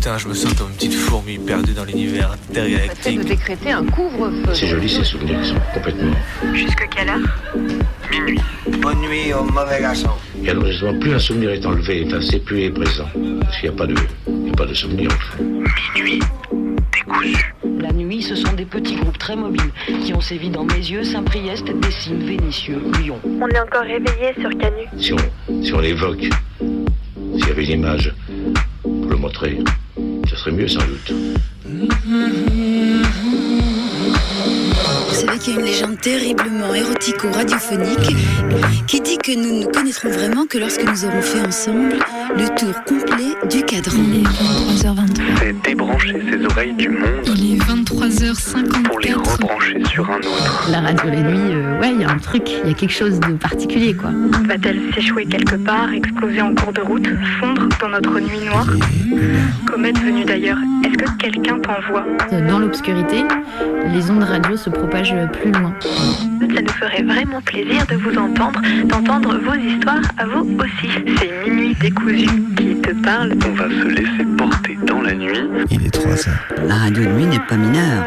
Putain, je me sens comme une petite fourmi perdue dans l'univers intergalactique. De décréter un couvre-feu. C'est joli ces souvenirs, ils sont complètement... Jusque quelle heure? Minuit. Bonne nuit au mauvais garçon. Et alors justement, plus un souvenir est enlevé, c'est plus il est présent. Parce qu'il n'y a pas de souvenir en fait. Minuit décousu. La nuit, ce sont des petits groupes très mobiles qui ont sévi dans Mézieux, Saint-Priest, Dessines, Vénissieux, Lyon. On est encore réveillé sur Canu. Si on l'évoque, s'il y avait une image pour le montrer, ce serait mieux sans doute. Vous savez qu'il y a une légende terriblement érotico-radiophonique qui dit que nous ne connaîtrons vraiment que lorsque nous aurons fait ensemble le tour complet du cadran. Il est 23h23. C'est débrancher ses oreilles du monde. Il est 23h54. Pour les rebrancher sur un autre. La radio la nuit, ouais, il y a un truc, il y a quelque chose de particulier, quoi. Va-t-elle s'échouer quelque part, exploser en cours de route, fondre dans notre nuit noire? Comète venue d'ailleurs, est-ce que quelqu'un t'envoie? Dans l'obscurité, les ondes radio se propagent plus loin. Ça nous ferait vraiment plaisir de vous entendre, d'entendre vos histoires à vous aussi. C'est Minuit décousu qui te parle. On va se laisser porter dans la nuit. Il est 3h. La radio de nuit n'est pas mineure.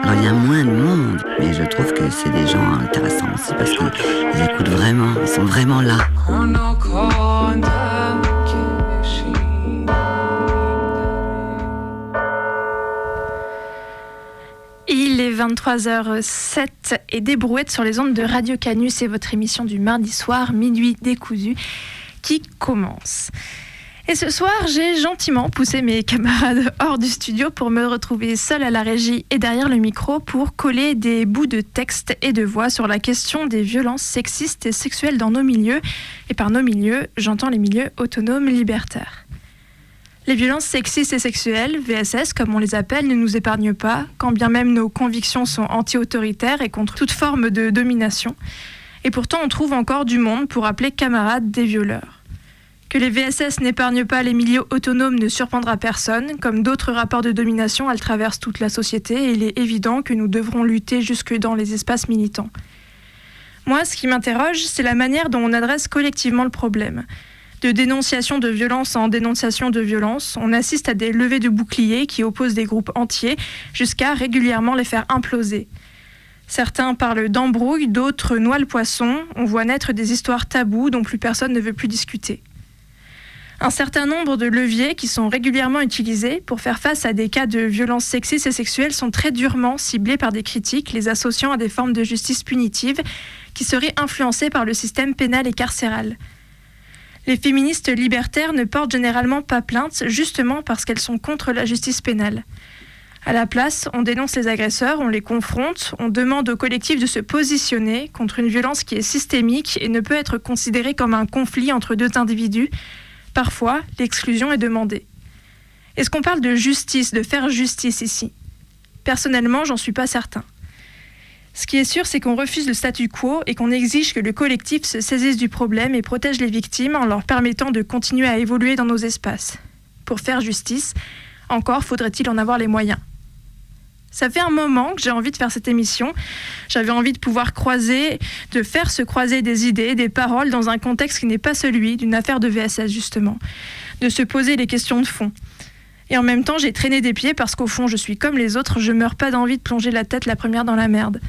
Alors il y a moins de monde, mais je trouve que c'est des gens intéressants aussi parce qu'ils écoutent vraiment, ils sont vraiment là. Il est 23h07 et des brouettes sur les ondes de Radio Canu. C'est votre émission du mardi soir, Minuit décousu, qui commence. Et ce soir, j'ai gentiment poussé mes camarades hors du studio pour me retrouver seule à la régie et derrière le micro pour coller des bouts de texte et de voix sur la question des violences sexistes et sexuelles dans nos milieux. Et par nos milieux, j'entends les milieux autonomes libertaires. Les violences sexistes et sexuelles, VSS comme on les appelle, ne nous épargnent pas, quand bien même nos convictions sont anti-autoritaires et contre toute forme de domination. Et pourtant, on trouve encore du monde pour appeler camarades des violeurs. Que les VSS n'épargnent pas les milieux autonomes ne surprendra personne. Comme d'autres rapports de domination, elles traversent toute la société et il est évident que nous devrons lutter jusque dans les espaces militants. Moi, ce qui m'interroge, c'est la manière dont on adresse collectivement le problème. De dénonciation de violence en dénonciation de violence, on assiste à des levées de boucliers qui opposent des groupes entiers jusqu'à régulièrement les faire imploser. Certains parlent d'embrouille, d'autres noient le poisson. On voit naître des histoires taboues dont plus personne ne veut plus discuter. Un certain nombre de leviers qui sont régulièrement utilisés pour faire face à des cas de violences sexistes et sexuelles sont très durement ciblés par des critiques, les associant à des formes de justice punitive qui seraient influencées par le système pénal et carcéral. Les féministes libertaires ne portent généralement pas plainte justement parce qu'elles sont contre la justice pénale. À la place, on dénonce les agresseurs, on les confronte, on demande au collectif de se positionner contre une violence qui est systémique et ne peut être considérée comme un conflit entre deux individus. Parfois, l'exclusion est demandée. Est-ce qu'on parle de justice, de faire justice ici? Personnellement, j'en suis pas certain. Ce qui est sûr, c'est qu'on refuse le statu quo et qu'on exige que le collectif se saisisse du problème et protège les victimes en leur permettant de continuer à évoluer dans nos espaces. Pour faire justice, encore faudrait-il en avoir les moyens. Ça fait un moment que j'ai envie de faire cette émission. J'avais envie de pouvoir de faire se croiser des idées, des paroles dans un contexte qui n'est pas celui d'une affaire de VSS justement. De se poser les questions de fond. Et en même temps, j'ai traîné des pieds parce qu'au fond, je suis comme les autres, je meurs pas d'envie de plonger la tête la première dans la merde.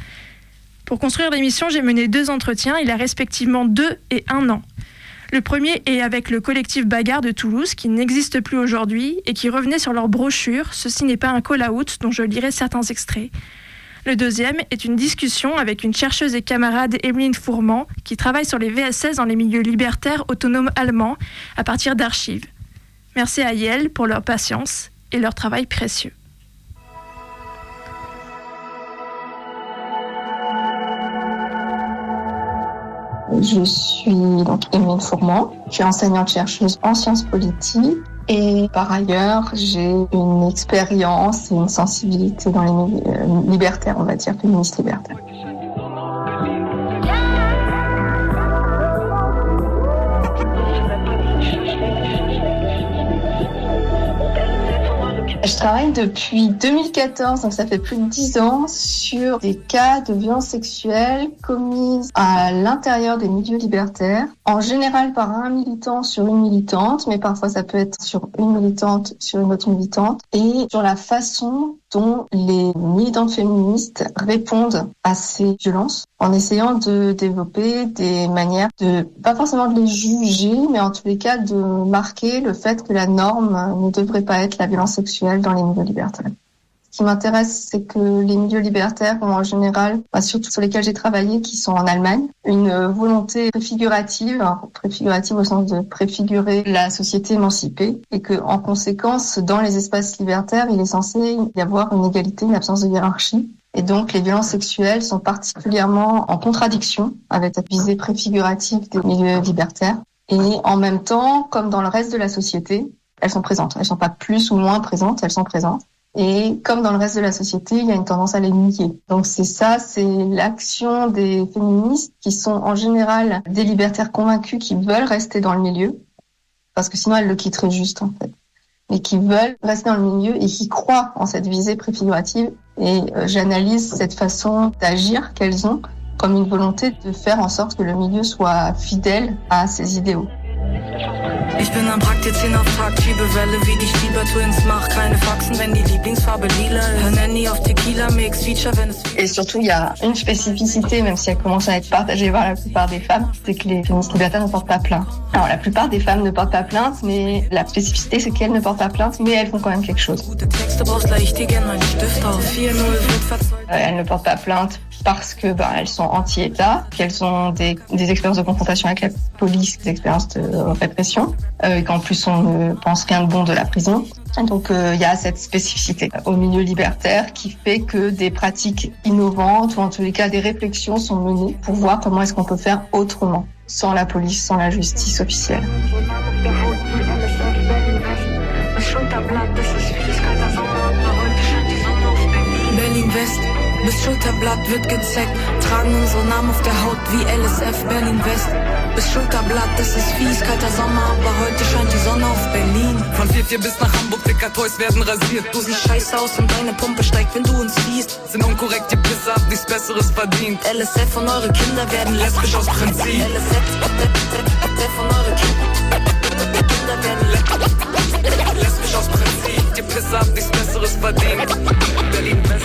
Pour construire l'émission, j'ai mené 2 entretiens, il y a respectivement 2 et 1 an. Le premier est avec le collectif Bagarre de Toulouse, qui n'existe plus aujourd'hui, et qui revenait sur leur brochure « Ceci n'est pas un call-out » dont je lirai certains extraits. Le deuxième est une discussion avec une chercheuse et camarade Emeline Fourment, qui travaille sur les VSS dans les milieux libertaires autonomes allemands, à partir d'archives. Merci à Yale pour leur patience et leur travail précieux. Je suis donc Emeline Fourment, je suis enseignante-chercheuse en sciences politiques et par ailleurs j'ai une expérience et une sensibilité dans les milieux libertaires, on va dire, féministes libertaires. Je travaille depuis 2014, donc ça fait plus de 10 ans, sur des cas de violences sexuelles commises à l'intérieur des milieux libertaires en général par un militant sur une militante, mais parfois ça peut être sur une militante sur une autre militante, et sur la façon dont les militantes féministes répondent à ces violences, en essayant de développer des manières de, pas forcément de les juger, mais en tous les cas de marquer le fait que la norme ne devrait pas être la violence sexuelle dans les milieux libertaires. Ce qui m'intéresse, c'est que les milieux libertaires ont en général, surtout sur lesquels j'ai travaillé, qui sont en Allemagne, une volonté préfigurative au sens de préfigurer la société émancipée, et que, en conséquence, dans les espaces libertaires, il est censé y avoir une égalité, une absence de hiérarchie. Et donc, les violences sexuelles sont particulièrement en contradiction avec cette visée préfigurative des milieux libertaires. Et en même temps, comme dans le reste de la société, elles sont présentes. Elles sont pas plus ou moins présentes, elles sont présentes. Et comme dans le reste de la société, il y a une tendance à les nier. Donc c'est l'action des féministes qui sont en général des libertaires convaincus qui veulent rester dans le milieu, parce que sinon elles le quitteraient juste en fait, mais qui veulent rester dans le milieu et qui croient en cette visée préfigurative. Et j'analyse cette façon d'agir qu'elles ont comme une volonté de faire en sorte que le milieu soit fidèle à ces idéaux. Ich bin am Takt jetzt hin auf Takt, schiebe Welle wie die Schieber-Twins, mach keine Faxen, wenn die Lieblingsfarbe lila ist. Hör Nanny auf Tequila, mix Feature, wenn es... Et surtout, il y a une spécificité, même si elle commence à être partagée par la plupart des femmes, c'est que les féministes libertaires ne portent pas plainte. Alors, la plupart des femmes ne portent pas plainte, mais la spécificité, c'est qu'elles ne portent pas plainte, mais elles font quand même quelque chose. Elles ne portent pas plainte parce que elles sont anti-État, qu'elles ont des expériences de confrontation avec la police, des expériences de répression, et qu'en plus on ne pense rien de bon de la prison. Donc il y a cette spécificité au milieu libertaire qui fait que des pratiques innovantes, ou en tous les cas des réflexions sont menées pour voir comment est-ce qu'on peut faire autrement, sans la police, sans la justice officielle. Berlin West, bis Schulterblatt wird gezeckt, tragen unsere Namen auf der Haut wie LSF Berlin West. Bis Schulterblatt, das ist fies, kalter Sommer, aber heute scheint die Sonne auf Berlin. Von 4 bis nach Hamburg, dicker Toys werden rasiert. Du siehst scheiße aus und deine Pumpe steigt, wenn du uns siehst. Sind unkorrekt, ihr Pisser, habt nichts Besseres verdient. LSF und eure Kinder werden lesbisch aus Prinzip. LSF und eure Kinder werden lesbisch aus Prinzip. Ihr Pisser, habt nichts Besseres verdient. Berlin West.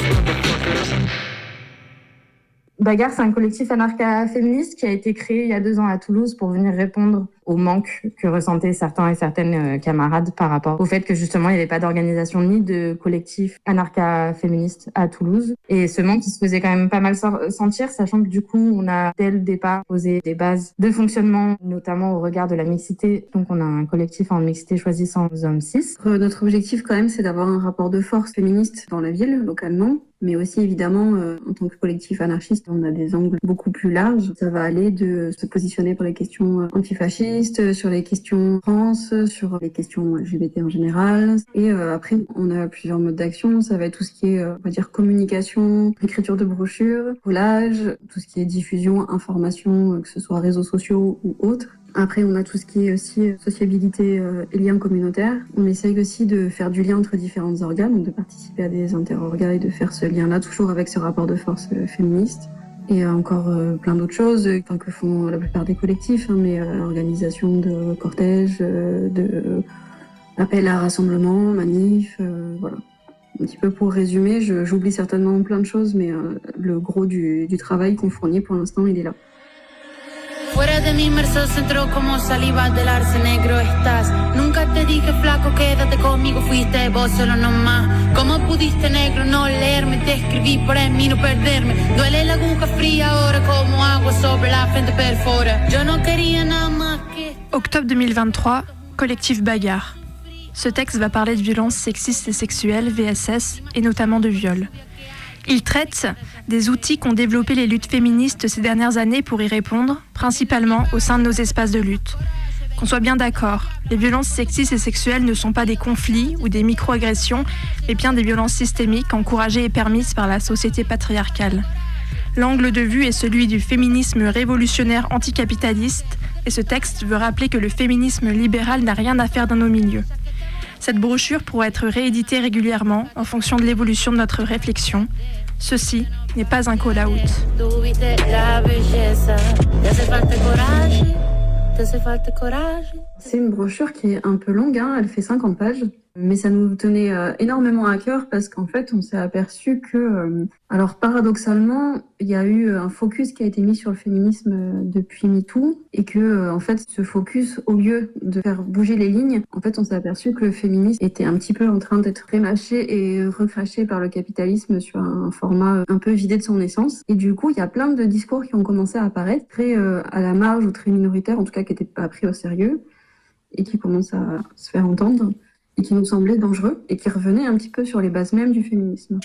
Bagarre, c'est un collectif anarcha-féministe qui a été créé il y a 2 ans à Toulouse pour venir répondre au manque que ressentaient certains et certaines camarades par rapport au fait que justement il n'y avait pas d'organisation ni de collectif anarcha-féministe à Toulouse. Et ce manque qui se faisait quand même pas mal sentir, sachant que du coup on a dès le départ posé des bases de fonctionnement, notamment au regard de la mixité. Donc on a un collectif en mixité choisissant les hommes cis. Notre objectif quand même c'est d'avoir un rapport de force féministe dans la ville, localement. Mais aussi, évidemment, en tant que collectif anarchiste, on a des angles beaucoup plus larges. Ça va aller de se positionner pour les questions antifascistes, sur les questions trans, sur les questions LGBT en général. Et après, on a plusieurs modes d'action. Ça va être tout ce qui est, on va dire, communication, écriture de brochures, collage, tout ce qui est diffusion, information, que ce soit réseaux sociaux ou autres. Après, on a tout ce qui est aussi sociabilité et liens communautaires. On essaye aussi de faire du lien entre différents organes, donc de participer à des interorgas et de faire ce lien-là, toujours avec ce rapport de force féministe. Et encore plein d'autres choses que font la plupart des collectifs, mais organisation de cortèges, de appels à rassemblement, manifs, voilà. Un petit peu pour résumer, j'oublie certainement plein de choses, mais le gros du travail qu'on fournit pour l'instant, il est là. Fuera de mi Mercedes entró como saliva del arce negro estás. Nunca te dije flaco, quédate conmigo, fuiste vos solo nomás. ¿Cómo pudiste negro no leerme? Te escribí para mí no perderme. Duele la aguja fría ahora como agua sobre la frente perfora. Yo no quería nada más que... Octobre 2023, collectif Bagarre. Ce texte va parler de violences sexistes et sexuelles, VSS, et notamment de viol. Il traite des outils qu'ont développés les luttes féministes ces dernières années pour y répondre, principalement au sein de nos espaces de lutte. Qu'on soit bien d'accord, les violences sexistes et sexuelles ne sont pas des conflits ou des micro-agressions, mais bien des violences systémiques encouragées et permises par la société patriarcale. L'angle de vue est celui du féminisme révolutionnaire anticapitaliste, et ce texte veut rappeler que le féminisme libéral n'a rien à faire dans nos milieux. Cette brochure pourra être rééditée régulièrement en fonction de l'évolution de notre réflexion. Ceci n'est pas un call-out. te hace falta coraje. C'est une brochure qui est un peu longue, hein, elle fait 50 pages, mais ça nous tenait énormément à cœur parce qu'en fait, on s'est aperçu que, alors paradoxalement, il y a eu un focus qui a été mis sur le féminisme depuis MeToo et que, en fait, ce focus, au lieu de faire bouger les lignes, en fait, on s'est aperçu que le féminisme était un petit peu en train d'être rémâché et recraché par le capitalisme sur un format un peu vidé de son essence. Et du coup, il y a plein de discours qui ont commencé à apparaître, très à la marge ou très minoritaires, en tout cas qui n'étaient pas pris au sérieux et qui commencent à se faire entendre et qui nous semblaient dangereux et qui revenaient un petit peu sur les bases mêmes du féminisme.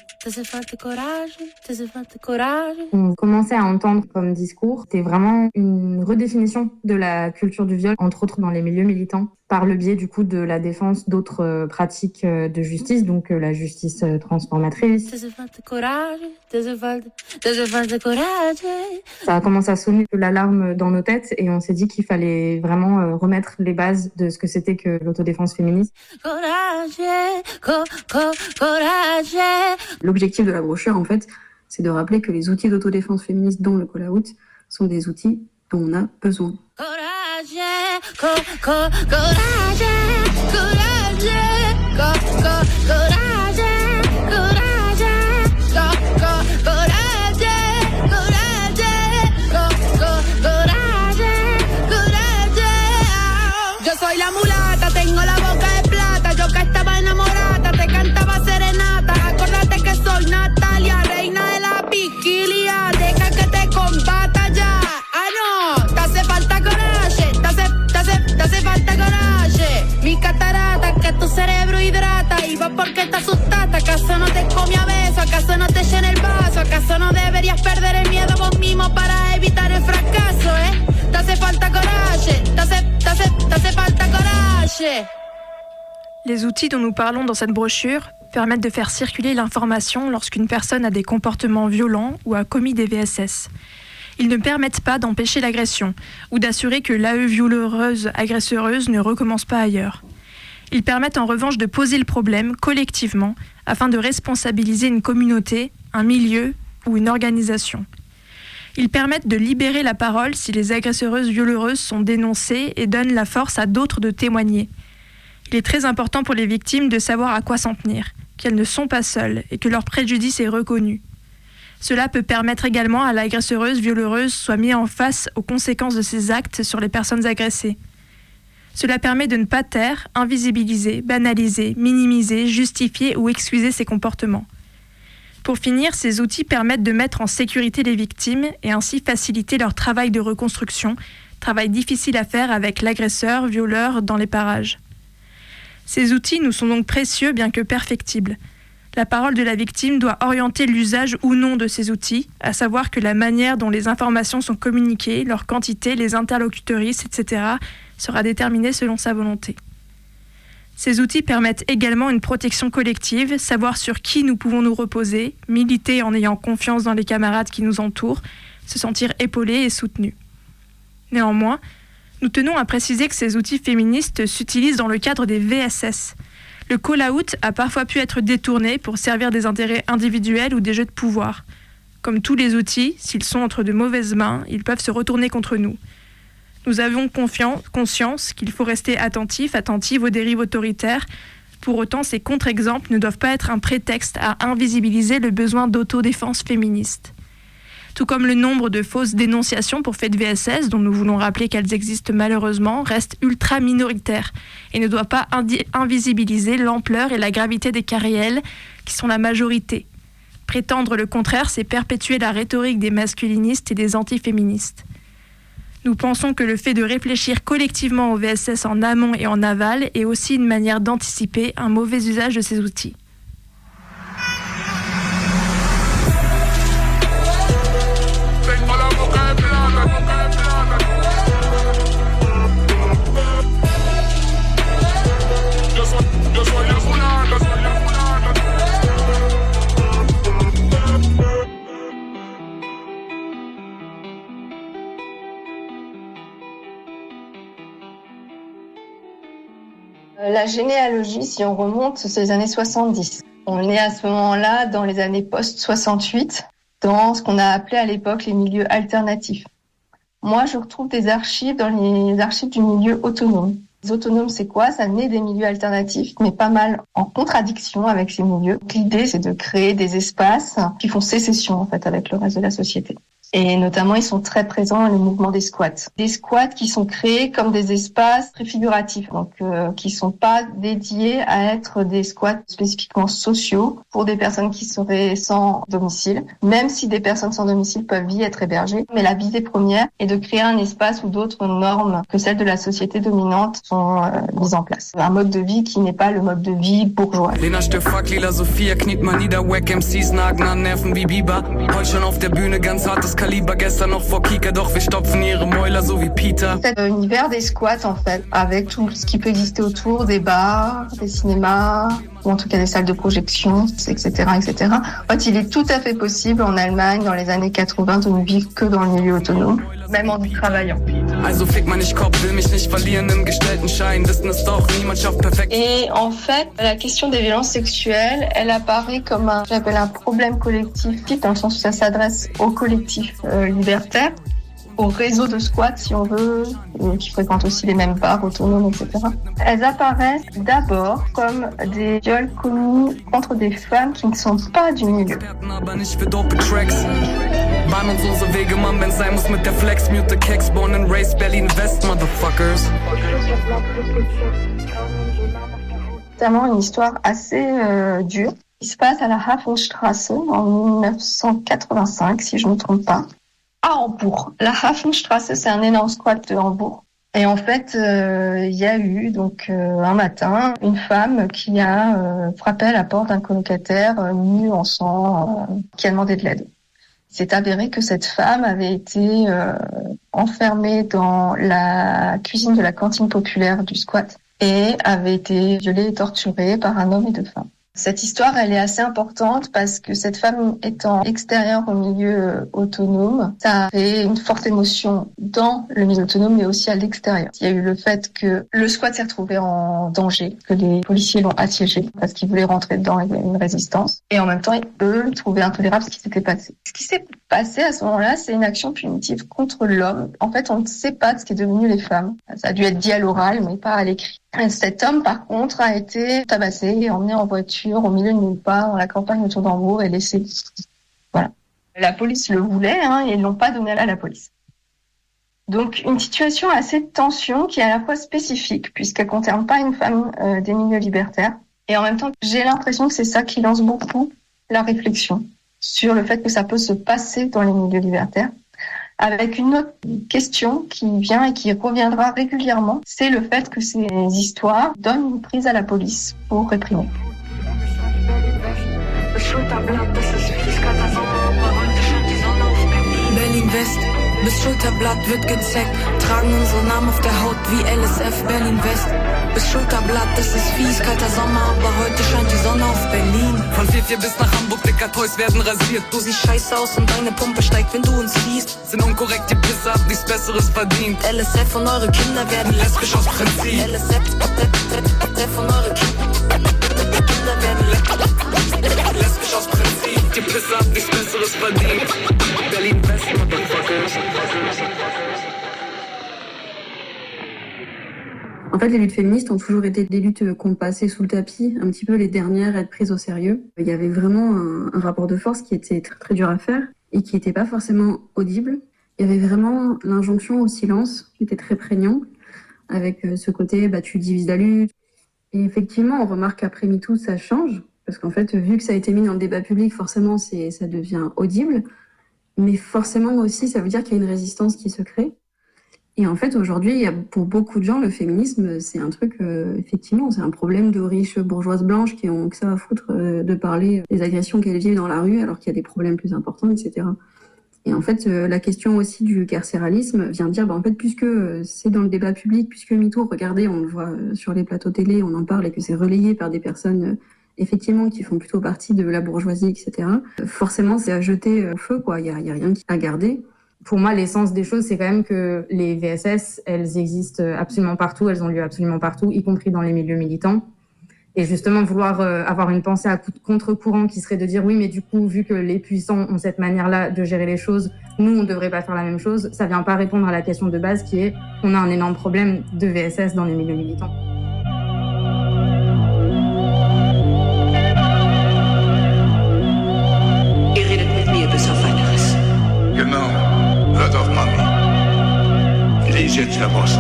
On commençait à entendre comme discours, c'était vraiment une redéfinition de la culture du viol, entre autres dans les milieux militants, par le biais du coup de la défense d'autres pratiques de justice, donc la justice transformatrice. Ça a commencé à sonner l'alarme dans nos têtes et on s'est dit qu'il fallait vraiment remettre les bases de ce que c'était que l'autodéfense féministe. L'objectif de la brochure, en fait, c'est de rappeler que les outils d'autodéfense féministe, dont le call-out, sont des outils dont on a besoin. Yo soy la mulata, tengo la boca de plata. Yo que estaba enamorada, te cantaba serenata. Acuérdate que soy Natalia, reina de la piquilia. Deja que te combata ya. Ah no, te hace falta coraje, te hace falta coraje. Mi catarata, que tu cerebro hidrata. Y va porque te asustaste, ¿acaso no te come a beso? ¿Acaso no te llena el vaso? ¿Acaso no deberías perder el miedo vos mismo para evitar el fracaso, Te hace falta coraje, te hace falta coraje. Les outils dont nous parlons dans cette brochure permettent de faire circuler l'information lorsqu'une personne a des comportements violents ou a commis des VSS. Ils ne permettent pas d'empêcher l'agression ou d'assurer que l'AE violeuse agresseuse ne recommence pas ailleurs. Ils permettent en revanche de poser le problème collectivement afin de responsabiliser une communauté, un milieu ou une organisation. Ils permettent de libérer la parole si les agresseuses violeuses sont dénoncées et donnent la force à d'autres de témoigner. Il est très important pour les victimes de savoir à quoi s'en tenir, qu'elles ne sont pas seules et que leur préjudice est reconnu. Cela peut permettre également à l'agresseuse violeuse soit mise en face aux conséquences de ses actes sur les personnes agressées. Cela permet de ne pas taire, invisibiliser, banaliser, minimiser, justifier ou excuser ses comportements. Pour finir, ces outils permettent de mettre en sécurité les victimes et ainsi faciliter leur travail de reconstruction, travail difficile à faire avec l'agresseur, violeur dans les parages. Ces outils nous sont donc précieux bien que perfectibles. La parole de la victime doit orienter l'usage ou non de ces outils, à savoir que la manière dont les informations sont communiquées, leur quantité, les interlocutrices, etc. sera déterminée selon sa volonté. Ces outils permettent également une protection collective, savoir sur qui nous pouvons nous reposer, militer en ayant confiance dans les camarades qui nous entourent, se sentir épaulés et soutenus. Néanmoins, nous tenons à préciser que ces outils féministes s'utilisent dans le cadre des VSS. Le call-out a parfois pu être détourné pour servir des intérêts individuels ou des jeux de pouvoir. Comme tous les outils, s'ils sont entre de mauvaises mains, ils peuvent se retourner contre nous. Nous avons conscience qu'il faut rester attentif aux dérives autoritaires. Pour autant, ces contre-exemples ne doivent pas être un prétexte à invisibiliser le besoin d'autodéfense féministe. Tout comme le nombre de fausses dénonciations pour faits de VSS, dont nous voulons rappeler qu'elles existent malheureusement, reste ultra minoritaire et ne doit pas invisibiliser l'ampleur et la gravité des cas réels qui sont la majorité. Prétendre le contraire, c'est perpétuer la rhétorique des masculinistes et des antiféministes. Nous pensons que le fait de réfléchir collectivement au VSS en amont et en aval est aussi une manière d'anticiper un mauvais usage de ces outils. La généalogie, si on remonte, c'est les années 70. On est à ce moment-là dans les années post-68, dans ce qu'on a appelé à l'époque les milieux alternatifs. Moi, je retrouve des archives dans les archives du milieu autonome. Les autonomes, c'est quoi? Ça naît des milieux alternatifs, mais pas mal en contradiction avec ces milieux. L'idée, c'est de créer des espaces qui font sécession, en fait, avec le reste de la société. Et notamment, ils sont très présents dans le mouvement des squats. Des squats qui sont créés comme des espaces préfiguratifs, donc qui sont pas dédiés à être des squats spécifiquement sociaux pour des personnes qui seraient sans domicile, même si des personnes sans domicile peuvent y être hébergées. Mais la visée première est de créer un espace où d'autres normes que celles de la société dominante sont mises en place. Un mode de vie qui n'est pas le mode de vie bourgeois. Lena Stiffuck, Lila Sophia, kniet mal nieder, Wack MCs nagen an Nerven wie Biber. Heute schon auf der Bühne, ganz hartes Kaliber, gestern noch vor Kika, doch wir stopfen ihre Mäuler so wie Peter. C'est un univers des squats en fait, avec tout ce qui peut exister autour, des bars, des cinémas, ou en tout cas des salles de projection, etc., etc. En fait, il est tout à fait possible en Allemagne, dans les années 80, de ne vivre que dans le milieu autonome, même en y travaillant. Also fick mal nicht Kopf, will mich nicht verlieren im gestellten Schein, wissen es doch, niemand schafft perfekt. Et en fait, la question des violences sexuelles, elle apparaît comme j'appelle un problème collectif, dans le sens où ça s'adresse au collectif libertaire, au réseau de squats, si on veut, qui fréquentent aussi les mêmes bars autonomes, etc. Elles apparaissent d'abord comme des viols commis contre des femmes qui ne sont pas du milieu. Bahn uns unsere Wege, Mann, wenn's sein muss mit der Flex, mute Keks, born and raised, Berlin West, motherfuckers. Notamment une histoire assez dure, qui se passe à la Hafenstraße en 1985, si je ne me trompe pas, à Hambourg. La Hafenstraße, c'est un énorme squat de Hambourg. Et en fait, il y a eu donc un matin une femme qui a frappé à la porte d'un colocataire nu en sang, qui a demandé de l'aide. C'est avéré que cette femme avait été enfermée dans la cuisine de la cantine populaire du squat et avait été violée et torturée par un homme et deux femmes. Cette histoire, elle est assez importante parce que cette femme étant extérieure au milieu autonome, ça a fait une forte émotion dans le milieu autonome mais aussi à l'extérieur. Il y a eu le fait que le squat s'est retrouvé en danger, que les policiers l'ont assiégé parce qu'ils voulaient rentrer dedans et il y a une résistance. Et en même temps, eux trouvaient intolérable ce qui s'était passé. Ce qui s'est passé à ce moment-là, c'est une action punitive contre l'homme. En fait, on ne sait pas de ce qui est devenu les femmes. Ça a dû être dit à l'oral, mais pas à l'écrit. Cet homme, par contre, a été tabassé et emmené en voiture au milieu de nulle part dans la campagne autour d'Hambourg et laissé. Voilà. La police le voulait et ils l'ont pas donné à la police. Donc une situation assez de tension qui est à la fois spécifique puisqu'elle concerne pas une femme des milieux libertaires et en même temps j'ai l'impression que c'est ça qui lance beaucoup la réflexion sur le fait que ça peut se passer dans les milieux libertaires. Avec une autre question qui vient et qui reviendra régulièrement, c'est le fait que ces histoires donnent une prise à la police pour réprimer. Berlin West, bis Schulterblatt wird gezeckt, tragen unsere Namen auf der Haut wie LSF Berlin West. Bis Schulterblatt, das ist fies, kalter Sommer, aber heute scheint die Sonne auf Berlin. Von 4 bis nach Hamburg, dicker Toys werden rasiert. Du siehst scheiße aus und deine Pumpe steigt, wenn du uns siehst. Sind unkorrekt, die Pisse, hab nichts Besseres verdient. LSF und eure Kinder werden lesbisch aus Prinzip. LSF und eure Kinder werden lesbisch aus Prinzip. Die Pisse, hab nichts Besseres verdient. Berlin West, motherfuckers. En fait, les luttes féministes ont toujours été des luttes qu'on passait sous le tapis, un petit peu les dernières à être prises au sérieux. Il y avait vraiment un rapport de force qui était très, très dur à faire et qui n'était pas forcément audible. Il y avait vraiment l'injonction au silence qui était très prégnant, avec ce côté tu divises la lutte. Et effectivement, on remarque qu'après MeToo, ça change, parce qu'en fait, vu que ça a été mis dans le débat public, forcément, ça devient audible. Mais forcément aussi, ça veut dire qu'il y a une résistance qui se crée. Et en fait, aujourd'hui, pour beaucoup de gens, le féminisme, c'est un truc, effectivement, c'est un problème de riches bourgeoises blanches qui ont que ça à foutre de parler des agressions qu'elles vivent dans la rue, alors qu'il y a des problèmes plus importants, etc. Et en fait, la question aussi du carcéralisme vient dire, en fait, puisque c'est dans le débat public, puisque MeToo, regardez, on le voit sur les plateaux télé, on en parle et que c'est relayé par des personnes effectivement qui font plutôt partie de la bourgeoisie, etc. Forcément, c'est à jeter au feu, quoi. Il y a rien à garder. Pour moi, l'essence des choses, c'est quand même que les VSS, elles existent absolument partout, elles ont lieu absolument partout, y compris dans les milieux militants. Et justement, vouloir avoir une pensée à contre-courant qui serait de dire oui, mais du coup, vu que les puissants ont cette manière-là de gérer les choses, nous, on ne devrait pas faire la même chose, ça vient pas répondre à la question de base qui est on a un énorme problème de VSS dans les milieux militants. Genau, hört auf Mami. Lies jetzt der Boss.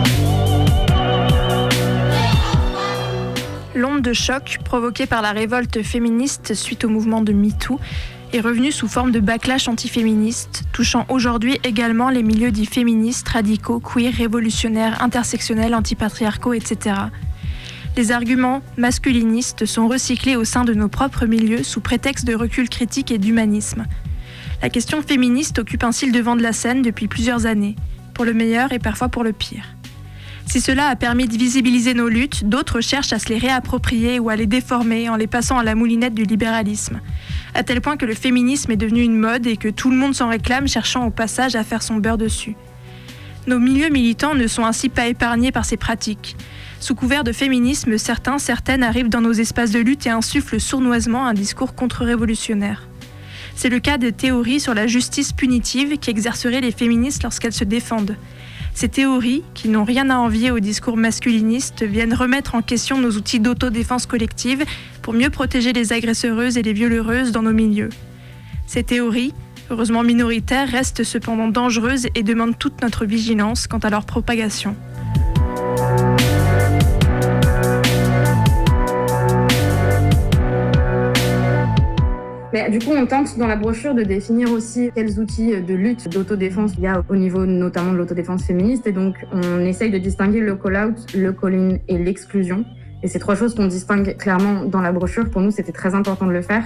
L'onde de choc provoquée par la révolte féministe suite au mouvement de MeToo est revenue sous forme de backlash antiféministe, touchant aujourd'hui également les milieux dits féministes, radicaux, queer, révolutionnaires, intersectionnels, antipatriarcaux, etc. Les arguments masculinistes sont recyclés au sein de nos propres milieux sous prétexte de recul critique et d'humanisme. La question féministe occupe ainsi le devant de la scène depuis plusieurs années, pour le meilleur et parfois pour le pire. Si cela a permis de visibiliser nos luttes, d'autres cherchent à se les réapproprier ou à les déformer en les passant à la moulinette du libéralisme, à tel point que le féminisme est devenu une mode et que tout le monde s'en réclame, cherchant au passage à faire son beurre dessus. Nos milieux militants ne sont ainsi pas épargnés par ces pratiques. Sous couvert de féminisme, certaines arrivent dans nos espaces de lutte et insufflent sournoisement un discours contre-révolutionnaire. C'est le cas des théories sur la justice punitive qu'exerceraient les féministes lorsqu'elles se défendent. Ces théories, qui n'ont rien à envier au discours masculiniste, viennent remettre en question nos outils d'autodéfense collective pour mieux protéger les agresseuses et les violeuses dans nos milieux. Ces théories, heureusement minoritaires, restent cependant dangereuses et demandent toute notre vigilance quant à leur propagation. Mais du coup, on tente dans la brochure de définir aussi quels outils de lutte, d'autodéfense il y a au niveau notamment de l'autodéfense féministe. Et donc, on essaye de distinguer le call-out, le call-in et l'exclusion. Et c'est trois choses qu'on distingue clairement dans la brochure. Pour nous, c'était très important de le faire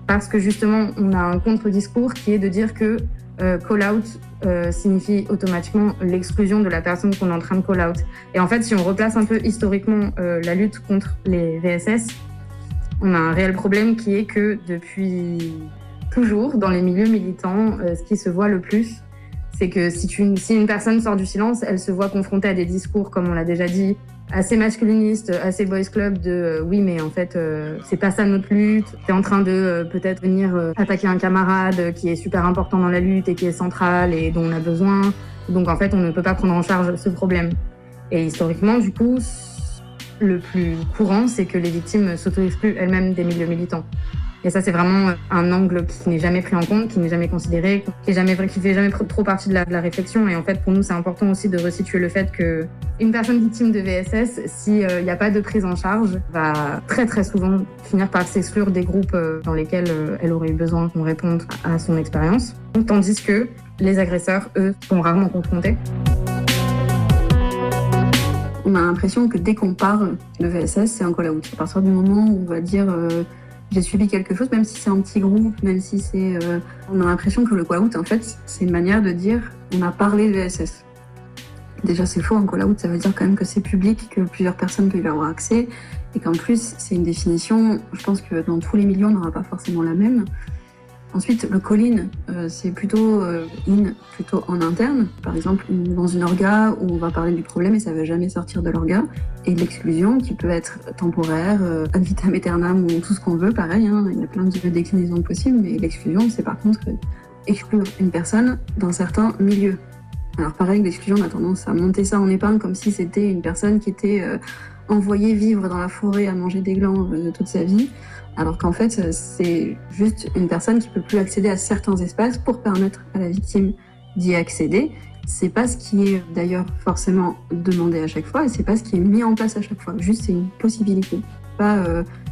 parce que justement, on a un contre-discours qui est de dire que call-out signifie automatiquement l'exclusion de la personne qu'on est en train de call-out. Et en fait, si on replace un peu historiquement la lutte contre les VSS, on a un réel problème qui est que depuis toujours, dans les milieux militants, ce qui se voit le plus, c'est que si une personne sort du silence, elle se voit confrontée à des discours, comme on l'a déjà dit, assez masculinistes, assez boys club, de oui, mais en fait, c'est pas ça notre lutte. T'es en train de peut-être venir attaquer un camarade qui est super important dans la lutte et qui est central et dont on a besoin. Donc en fait, on ne peut pas prendre en charge ce problème. Et historiquement, du coup, le plus courant, c'est que les victimes s'auto-excluent elles-mêmes des milieux militants. Et ça, c'est vraiment un angle qui n'est jamais pris en compte, qui n'est jamais considéré, qui fait jamais trop partie de la réflexion. Et en fait, pour nous, c'est important aussi de resituer le fait que une personne victime de VSS, s'il n'y a pas de prise en charge, va très très souvent finir par s'exclure des groupes dans lesquels elle aurait eu besoin qu'on réponde à son expérience. Tandis que les agresseurs, eux, sont rarement confrontés. On a l'impression que dès qu'on parle de VSS, c'est un call-out. À partir du moment où on va dire j'ai subi quelque chose, même si c'est un petit groupe, même si c'est... on a l'impression que le call-out, en fait, c'est une manière de dire on a parlé de VSS. Déjà, c'est faux, un call-out, ça veut dire quand même que c'est public, que plusieurs personnes peuvent y avoir accès, et qu'en plus, c'est une définition, je pense que dans tous les milieux, on n'aura pas forcément la même. Ensuite, le call-in, c'est plutôt plutôt en interne. Par exemple, dans une orga où on va parler du problème et ça ne va jamais sortir de l'orga. Et l'exclusion qui peut être temporaire, ad vitam aeternam ou tout ce qu'on veut, pareil, hein, il y a plein de déclinaisons possibles. Mais l'exclusion, c'est par contre exclure une personne d'un certain milieu. Alors pareil, l'exclusion, on a tendance à monter ça en épingle comme si c'était une personne qui était envoyée vivre dans la forêt à manger des glands toute sa vie. Alors qu'en fait, c'est juste une personne qui peut plus accéder à certains espaces pour permettre à la victime d'y accéder. C'est pas ce qui est d'ailleurs forcément demandé à chaque fois et c'est pas ce qui est mis en place à chaque fois. Juste, c'est une possibilité. Pas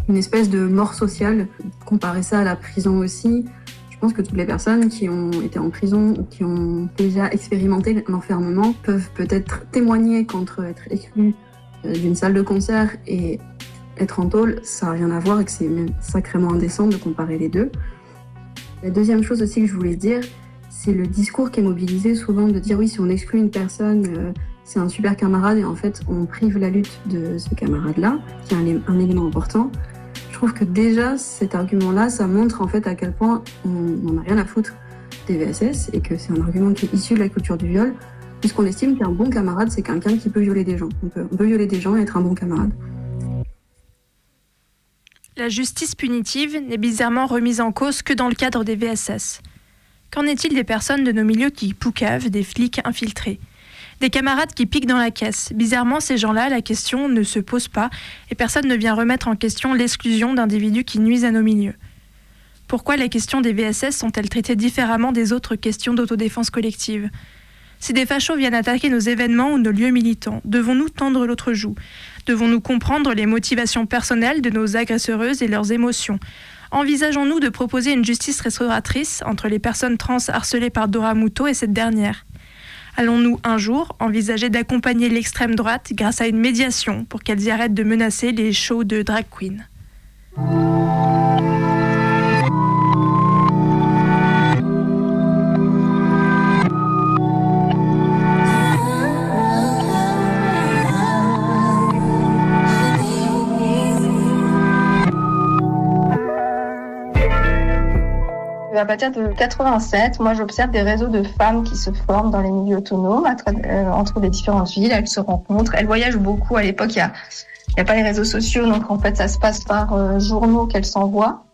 une espèce de mort sociale. Comparer ça à la prison aussi. Je pense que toutes les personnes qui ont été en prison ou qui ont déjà expérimenté l'enfermement peuvent peut-être témoigner qu'entre être exclu d'une salle de concert et être en tôle, ça n'a rien à voir et que c'est même sacrément indécent de comparer les deux. La deuxième chose aussi que je voulais dire, c'est le discours qui est mobilisé souvent de dire oui, si on exclut une personne, c'est un super camarade et en fait on prive la lutte de ce camarade-là, qui est un élément important. Je trouve que déjà cet argument-là, ça montre en fait à quel point on n'en a rien à foutre des VSS et que c'est un argument qui est issu de la culture du viol, puisqu'on estime qu'un bon camarade, c'est quelqu'un qui peut violer des gens. On peut violer des gens et être un bon camarade. La justice punitive n'est bizarrement remise en cause que dans le cadre des VSS. Qu'en est-il des personnes de nos milieux qui poucavent, des flics infiltrés ? Des camarades qui piquent dans la caisse. Bizarrement, ces gens-là, la question ne se pose pas et personne ne vient remettre en question l'exclusion d'individus qui nuisent à nos milieux. Pourquoi les questions des VSS sont-elles traitées différemment des autres questions d'autodéfense collective ? Si des fachos viennent attaquer nos événements ou nos lieux militants, devons-nous tendre l'autre joue ? Devons-nous comprendre les motivations personnelles de nos agresseuses et leurs émotions ? Envisageons-nous de proposer une justice restauratrice entre les personnes trans harcelées par Dora Muto et cette dernière ? Allons-nous un jour envisager d'accompagner l'extrême droite grâce à une médiation pour qu'elles y arrêtent de menacer les shows de drag queen ? À partir de 87, moi j'observe des réseaux de femmes qui se forment dans les milieux autonomes entre les différentes villes. Elles se rencontrent, elles voyagent beaucoup. À l'époque, il y a pas les réseaux sociaux, donc en fait ça se passe par journaux qu'elles s'envoient.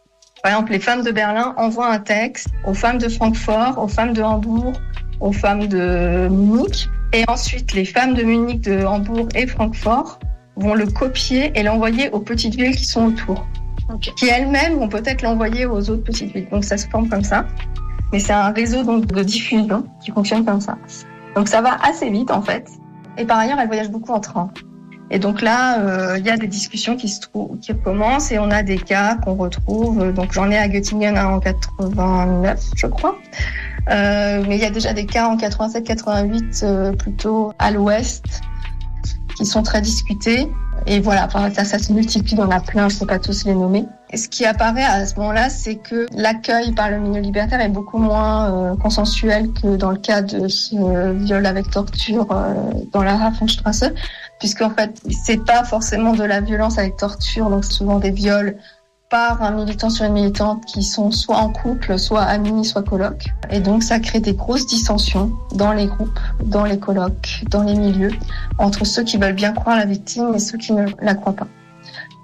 Par exemple, les femmes de Berlin envoient un texte aux femmes de Francfort, aux femmes de Hambourg, aux femmes de Munich. Et ensuite, les femmes de Munich, de Hambourg et Francfort vont le copier et l'envoyer aux petites villes qui sont autour. Qui elles-mêmes vont peut-être l'envoyer aux autres petites villes. Donc ça se forme comme ça. Mais c'est un réseau donc de diffusion qui fonctionne comme ça. Donc ça va assez vite en fait. Et par ailleurs, elles voyagent beaucoup en train. Et donc là, il y a des discussions qui commencent et on a des cas qu'on retrouve. Donc j'en ai à Göttingen en 89, je crois. Mais il y a déjà des cas en 87, 88, plutôt à l'ouest, qui sont très discutés. Et voilà, ça se multiplie, on a plein, je ne peux pas tous les nommer. Et ce qui apparaît à ce moment-là, c'est que l'accueil par le milieu libertaire est beaucoup moins consensuel que dans le cas de ce viol avec torture dans la Hafenstrasse, puisqu'en fait, c'est pas forcément de la violence avec torture, donc souvent des viols par un militant sur une militante qui sont soit en couple, soit amis, soit colocs. Et donc ça crée des grosses dissensions dans les groupes, dans les colocs, dans les milieux, entre ceux qui veulent bien croire la victime et ceux qui ne la croient pas.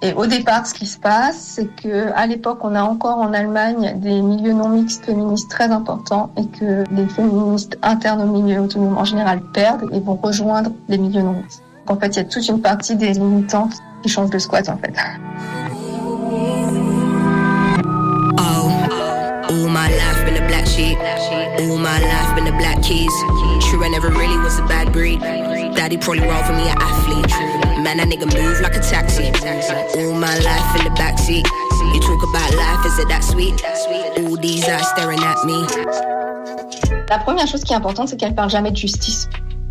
Et au départ, ce qui se passe, c'est que à l'époque, on a encore en Allemagne des milieux non mixtes féministes très importants et que les féministes internes aux milieux autonomes en général perdent et vont rejoindre les milieux non mixtes. Donc, en fait, il y a toute une partie des militantes qui changent de squat en fait. All my life been a black sheep. All my life been the black keys. True, I never really was a bad breed. Daddy probably rolled for me an athlete. Man, that nigga move like a taxi. All my life in the backseat. You talk about life, is it that sweet? All these eyes staring at me. La première chose qui est importante, c'est qu'elle parle jamais de justice.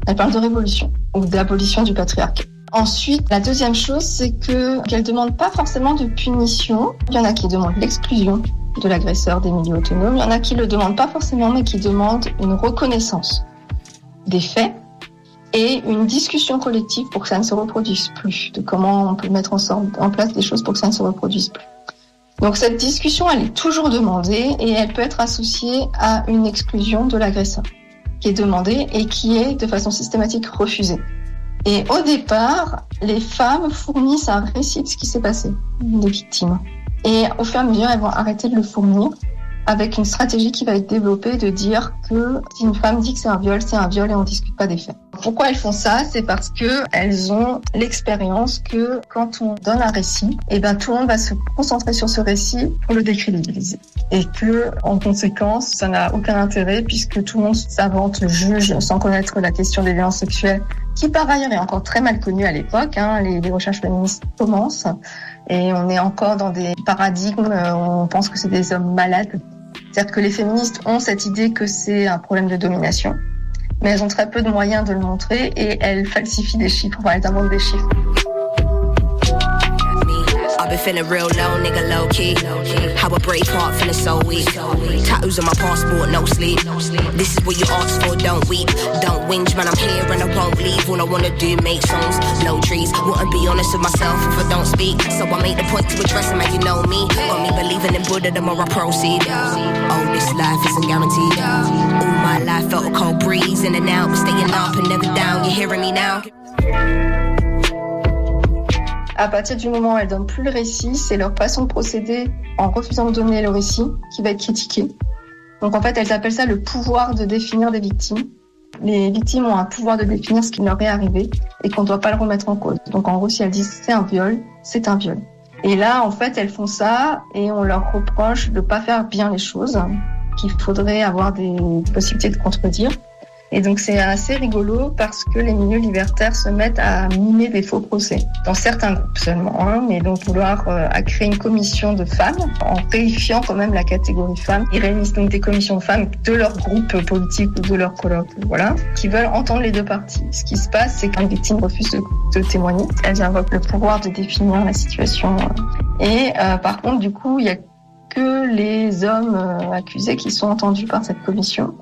Elle parle de révolution ou d'abolition du patriarcat. Ensuite, la deuxième chose, c'est qu'elle demande pas forcément de punition. Il y en a qui demandent l'exclusion de l'agresseur des milieux autonomes. Il y en a qui le demandent pas forcément, mais qui demandent une reconnaissance des faits et une discussion collective pour que ça ne se reproduise plus, de comment on peut mettre en place des choses pour que ça ne se reproduise plus. Donc cette discussion, elle est toujours demandée et elle peut être associée à une exclusion de l'agresseur qui est demandée et qui est de façon systématique refusée. Et au départ, les femmes fournissent un récit de ce qui s'est passé, des victimes. Et au fur et à mesure, elles vont arrêter de le fournir avec une stratégie qui va être développée de dire que si une femme dit que c'est un viol et on ne discute pas des faits. Pourquoi elles font ça ? C'est parce qu'elles ont l'expérience que quand on donne un récit, tout le monde va se concentrer sur ce récit pour le décrédibiliser. Et que, en conséquence, ça n'a aucun intérêt puisque tout le monde s'invente, juge sans connaître la question des violences sexuelles, qui par ailleurs est encore très mal connue à l'époque. Les recherches féministes commencent et on est encore dans des paradigmes où on pense que c'est des hommes malades. C'est-à-dire que les féministes ont cette idée que c'est un problème de domination, mais elles ont très peu de moyens de le montrer et elles falsifient des chiffres, elles inventent des chiffres. I've been feeling real low, nigga, low key. How a brave heart feeling so weak. Tattoos on my passport, no sleep. This is what you asked for, don't weep. Don't whinge, man, I'm here and I won't leave. All I wanna do, make songs, blow trees. Wouldn't be honest with myself if I don't speak. So I make the point to address it, man, you know me. Got me believing in Buddha, the more I proceed. Oh, this life isn't guaranteed. All my life felt a cold breeze in and out, but staying up and never down. You hearing me now? À partir du moment où elles donnent plus le récit, c'est leur façon de procéder en refusant de donner le récit qui va être critiquée. Donc en fait, elles appellent ça le pouvoir de définir des victimes. Les victimes ont un pouvoir de définir ce qui leur est arrivé et qu'on ne doit pas le remettre en cause. Donc en gros, si elles disent c'est un viol, c'est un viol. Et là, en fait, elles font ça et on leur reproche de pas faire bien les choses, qu'il faudrait avoir des possibilités de contredire. Et donc c'est assez rigolo parce que les milieux libertaires se mettent à mimer des faux procès, dans certains groupes seulement, mais donc vouloir créer une commission de femmes en vérifiant quand même la catégorie femmes. Ils réunissent donc des commissions de femmes de leur groupe politique ou de leur colloque, voilà, qui veulent entendre les deux parties. Ce qui se passe, c'est qu'une victime refuse de témoigner, elle invoque le pouvoir de définir la situation. Et par contre, du coup, il y a que les hommes accusés qui sont entendus par cette commission.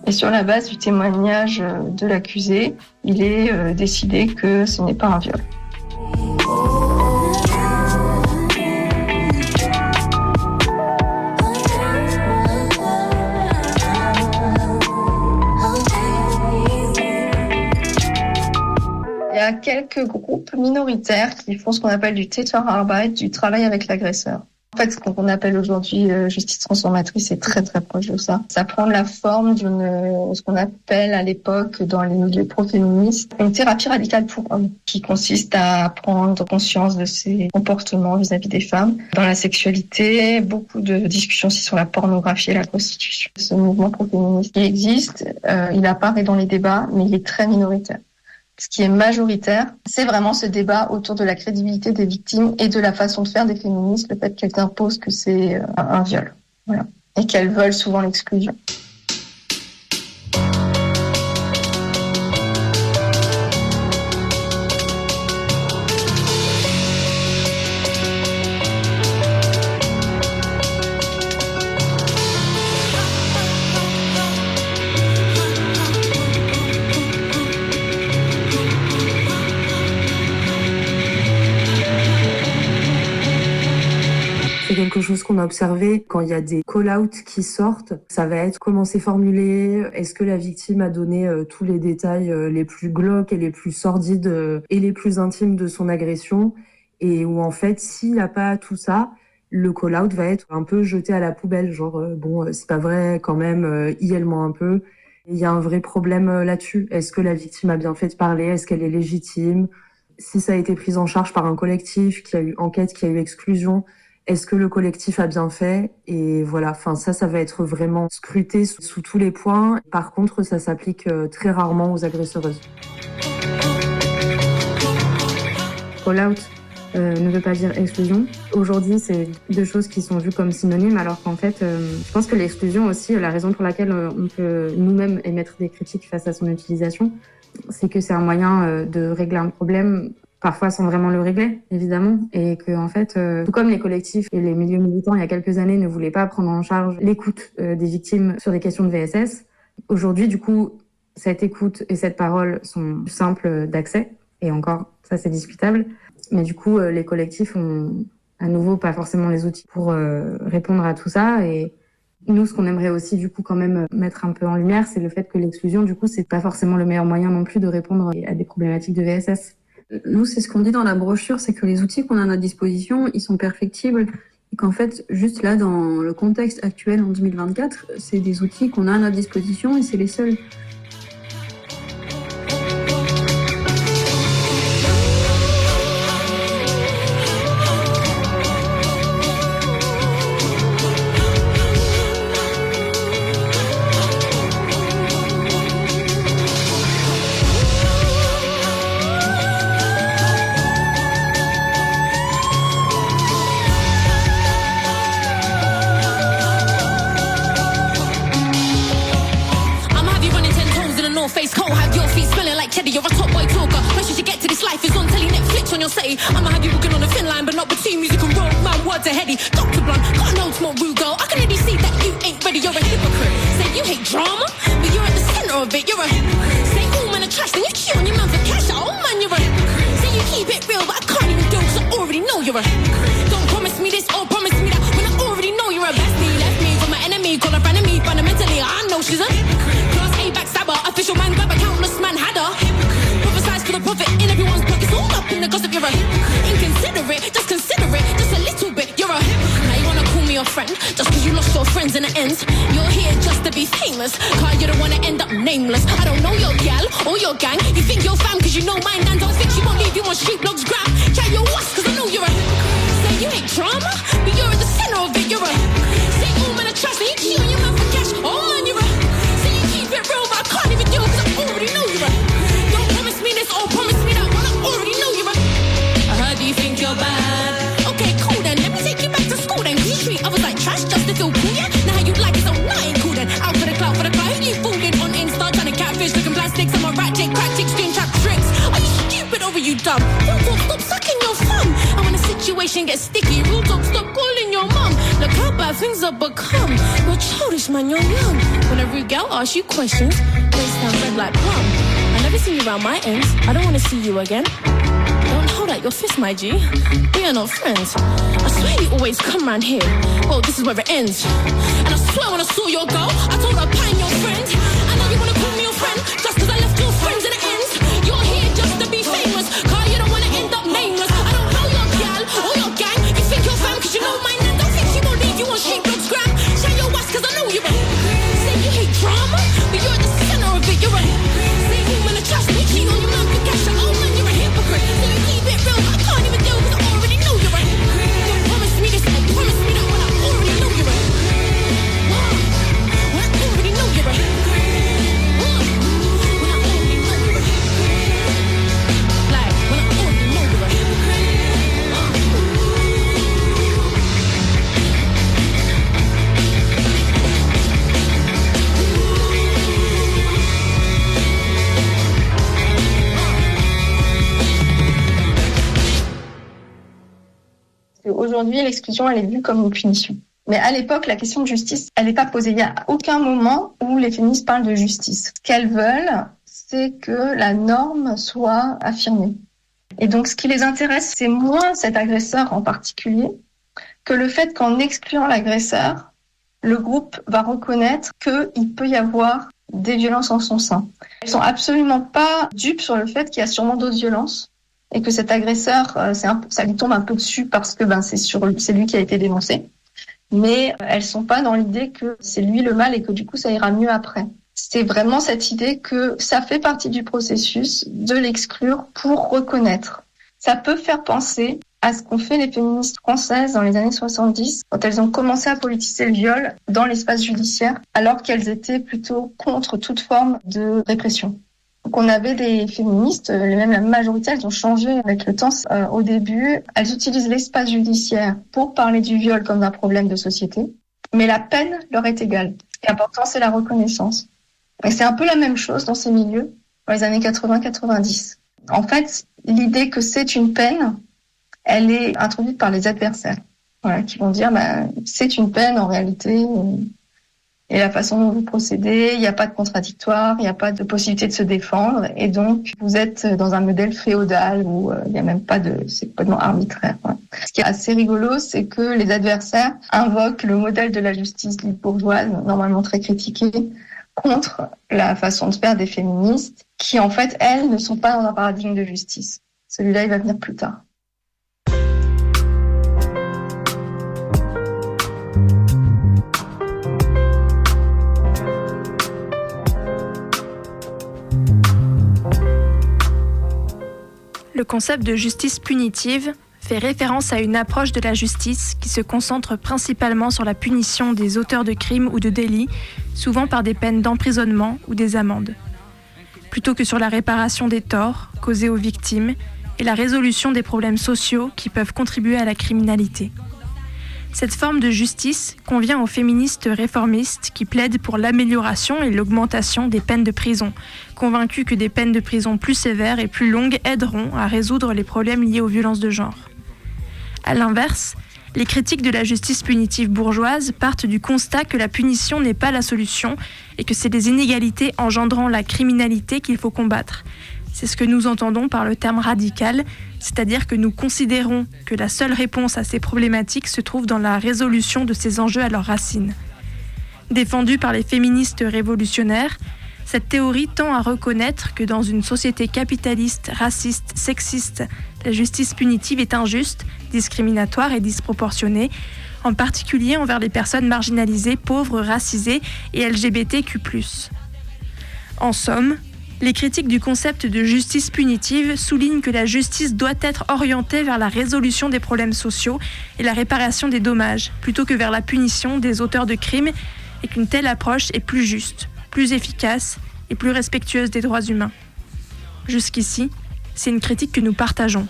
Et sur la base du témoignage de l'accusé, il est décidé que ce n'est pas un viol. Il y a quelques groupes minoritaires qui font ce qu'on appelle du Täterarbeit, du travail avec l'agresseur. En fait, ce qu'on appelle aujourd'hui justice transformatrice est très très proche de ça. Ça prend la forme ce qu'on appelle à l'époque dans les milieux pro-féministes une thérapie radicale pour hommes, qui consiste à prendre conscience de ses comportements vis-à-vis des femmes. Dans la sexualité, beaucoup de discussions aussi sur la pornographie et la prostitution. Ce mouvement pro-féministe, il existe, il apparaît dans les débats, mais il est très minoritaire. Ce qui est majoritaire, c'est vraiment ce débat autour de la crédibilité des victimes et de la façon de faire des féministes, le fait qu'elles imposent que c'est un viol, voilà, et qu'elles veulent souvent l'exclusion. Quelque chose qu'on a observé quand il y a des call-outs qui sortent, ça va être comment c'est formulé, est-ce que la victime a donné tous les détails les plus glauques et les plus sordides et les plus intimes de son agression, et où en fait s'il n'y a pas tout ça, le call-out va être un peu jeté à la poubelle, genre bon c'est pas vrai quand même, IL-moi un peu. Il y a un vrai problème là-dessus. Est-ce que la victime a bien fait de parler, est-ce qu'elle est légitime, si ça a été pris en charge par un collectif, qu'il y a eu enquête, qu'il y a eu exclusion, est-ce que le collectif a bien fait? Et voilà, enfin ça va être vraiment scruté sous tous les points. Par contre, ça s'applique très rarement aux agresseuses. Call-out ne veut pas dire exclusion. Aujourd'hui, c'est deux choses qui sont vues comme synonymes, alors qu'en fait, je pense que l'exclusion aussi, la raison pour laquelle on peut nous-mêmes émettre des critiques face à son utilisation, c'est que c'est un moyen de régler un problème, parfois sans vraiment le régler, évidemment, et que en fait, tout comme les collectifs et les milieux militants il y a quelques années ne voulaient pas prendre en charge l'écoute des victimes sur des questions de VSS, aujourd'hui, du coup, cette écoute et cette parole sont simples d'accès, et encore, ça c'est discutable, mais du coup, les collectifs ont à nouveau pas forcément les outils pour répondre à tout ça, et nous, ce qu'on aimerait aussi, du coup, quand même mettre un peu en lumière, c'est le fait que l'exclusion, du coup, c'est pas forcément le meilleur moyen non plus de répondre à des problématiques de VSS. Nous, c'est ce qu'on dit dans la brochure, c'est que les outils qu'on a à notre disposition, ils sont perfectibles et qu'en fait, juste là, dans le contexte actuel en 2024, c'est des outils qu'on a à notre disposition et c'est les seuls. I'ma have you looking on the thin line, but not between music and road. My words are heady. Dr. Blunt, got no smoke, rude girl. I can already see that you ain't ready. You're a hypocrite. Say you hate drama, but you're at the center of it. You're a hypocrite. Say all men are trash, then you cheat on your man for cash. Oh man, you're a hypocrite. Say you keep it real, but I can't even do 'cause I already know you're a hypocrite. Don't promise me this or promise me that when I already know you're a bestie. Left me from my enemy, called a friend of me. Fundamentally, I know she's a hypocrite. Class A backstabber, official man grabber, countless man had her. Prophesize for the prophet in everyone's book. It's all up in the gossip. You're a hypocrite. Inconsiderate, just consider it, just a little bit. You're a hypocrite. Now you wanna call me your friend. friend. Just cause you lost your friends in the end. You're here just to be famous. Car you don't wanna end up nameless. I don't know your gal or your gang. You think you're fam cause you know mine and don't think she won't leave you on street blogs grab. Try your worst cause I know you're a say you hate drama, but you're at the center of it. You're a say all men are trash and you cheat on your man for cash. Oh man, you're a say you keep it real but I can't even do it cause I already know you're a don't promise me this or promise me that when I already know you're a I heard you think you're bad. Okay, cool then, let me take you back to school then. You treat others like trash just to feel cool, yeah? Now how you like it so nothing cool then. Out for the clout, for the clout. Who you fooling on Insta? Trying to catfish, looking plastics. I'm a rat chick, crack chicks, doing trap tricks. Are you stupid or are you dumb? Real talk, stop sucking your thumb. And when the situation gets sticky, real talk, stop calling your mum. Look how bad things have become. You're childish, man, you're young. When a rude girl asks you questions, they stand red like plum. I never seen you around my ends. I don't wanna see you again. Don't hold out your fist, my G. We are not friends. I swear you always come round here. Well, this is where it ends. And I swear when I saw your girl, I told her pine your friend. I know you wanna call me your friend, just cause I left your friends in the ends. You're here just to be famous, car you don't wanna end up nameless. I don't know your gal or your gang. You think you're fam cause you know mine and don't think she won't leave you on street blogs gram. Share your wax cause I know you're a say you hate drama, but you're at the center of it. You're a say who in the trash and you cheat on your man for cash. Oh man, you're a hypocrite. So you keep it real, but I can't even do it cause I already know you're a don't promise me this or promise me that when I already know you're a when I already know you're a Aujourd'hui, l'exclusion, elle est vue comme une punition. Mais à l'époque, la question de justice, elle n'est pas posée. Il n'y a aucun moment où les féministes parlent de justice. Ce qu'elles veulent, c'est que la norme soit affirmée. Et donc, ce qui les intéresse, c'est moins cet agresseur en particulier que le fait qu'en excluant l'agresseur, le groupe va reconnaître qu'il peut y avoir des violences en son sein. Elles sont absolument pas dupes sur le fait qu'il y a sûrement d'autres violences et que cet agresseur, ça lui tombe un peu dessus parce que c'est lui qui a été dénoncé. Mais elles sont pas dans l'idée que c'est lui le mal et que du coup ça ira mieux après. C'est vraiment cette idée que ça fait partie du processus de l'exclure pour reconnaître. Ça peut faire penser à ce qu'ont fait les féministes françaises dans les années 70, quand elles ont commencé à politiser le viol dans l'espace judiciaire, alors qu'elles étaient plutôt contre toute forme de répression. Donc on avait des féministes, même la majorité, elles ont changé avec le temps. Au début, elles utilisent l'espace judiciaire pour parler du viol comme d'un problème de société, mais la peine leur est égale. Ce qui est important, c'est la reconnaissance. Et c'est un peu la même chose dans ces milieux, dans les années 80-90. En fait, l'idée que c'est une peine, elle est introduite par les adversaires, qui vont dire c'est une peine en réalité, et la façon dont vous procédez, il n'y a pas de contradictoire, il n'y a pas de possibilité de se défendre, et donc vous êtes dans un modèle féodal où il n'y a même pas c'est complètement arbitraire. Ce qui est assez rigolo, c'est que les adversaires invoquent le modèle de la justice libre bourgeoise, normalement très critiqué, contre la façon de faire des féministes, qui en fait, elles, ne sont pas dans un paradigme de justice. Celui-là, il va venir plus tard. Le concept de justice punitive fait référence à une approche de la justice qui se concentre principalement sur la punition des auteurs de crimes ou de délits, souvent par des peines d'emprisonnement ou des amendes, plutôt que sur la réparation des torts causés aux victimes et la résolution des problèmes sociaux qui peuvent contribuer à la criminalité. Cette forme de justice convient aux féministes réformistes qui plaident pour l'amélioration et l'augmentation des peines de prison, convaincus que des peines de prison plus sévères et plus longues aideront à résoudre les problèmes liés aux violences de genre. À l'inverse, les critiques de la justice punitive bourgeoise partent du constat que la punition n'est pas la solution et que c'est les inégalités engendrant la criminalité qu'il faut combattre. C'est ce que nous entendons par le terme radical, c'est-à-dire que nous considérons que la seule réponse à ces problématiques se trouve dans la résolution de ces enjeux à leurs racines. Défendue par les féministes révolutionnaires, Cette théorie tend à reconnaître que dans une société capitaliste, raciste, sexiste, la justice punitive est injuste, discriminatoire et disproportionnée, en particulier envers les personnes marginalisées, pauvres, racisées et LGBTQ+. En somme, les critiques du concept de justice punitive soulignent que la justice doit être orientée vers la résolution des problèmes sociaux et la réparation des dommages, plutôt que vers la punition des auteurs de crimes, et qu'une telle approche est plus juste, plus efficace et plus respectueuse des droits humains. Jusqu'ici, c'est une critique que nous partageons.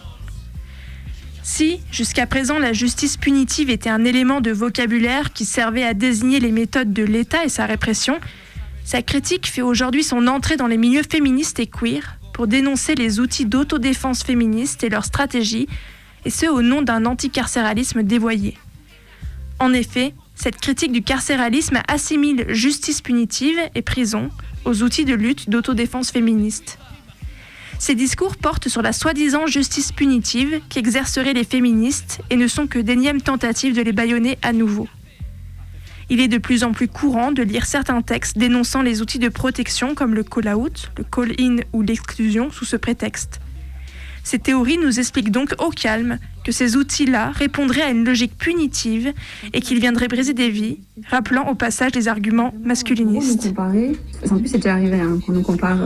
Si, jusqu'à présent, la justice punitive était un élément de vocabulaire qui servait à désigner les méthodes de l'État et sa répression, sa critique fait aujourd'hui son entrée dans les milieux féministes et queer pour dénoncer les outils d'autodéfense féministes et leurs stratégies, et ce au nom d'un anticarcéralisme dévoyé. En effet, cette critique du carcéralisme assimile justice punitive et prison aux outils de lutte d'autodéfense féministe. Ces discours portent sur la soi-disant justice punitive qu'exerceraient les féministes et ne sont que d'énièmes tentatives de les bâillonner à nouveau. Il est de plus en plus courant de lire certains textes dénonçant les outils de protection comme le call-out, le call-in ou l'exclusion sous ce prétexte. Ces théories nous expliquent donc au calme que ces outils-là répondraient à une logique punitive et qu'ils viendraient briser des vies, rappelant au passage des arguments masculinistes. En plus, c'est déjà arrivé qu'on nous compare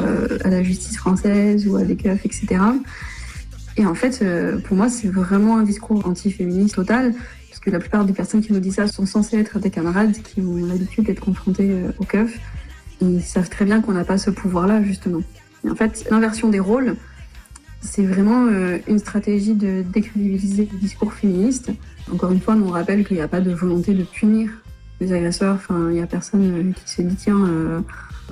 à la justice française ou à des keufs, etc. Et en fait, pour moi, c'est vraiment un discours anti-féministe total, parce que la plupart des personnes qui nous disent ça sont censées être des camarades qui ont l'habitude d'être confrontés aux keufs. Ils savent très bien qu'on n'a pas ce pouvoir-là, justement. Et en fait, l'inversion des rôles, c'est vraiment une stratégie de décrédibiliser le discours féministe. Encore une fois, on rappelle qu'il n'y a pas de volonté de punir les agresseurs. Enfin, il n'y a personne qui se dit tiens,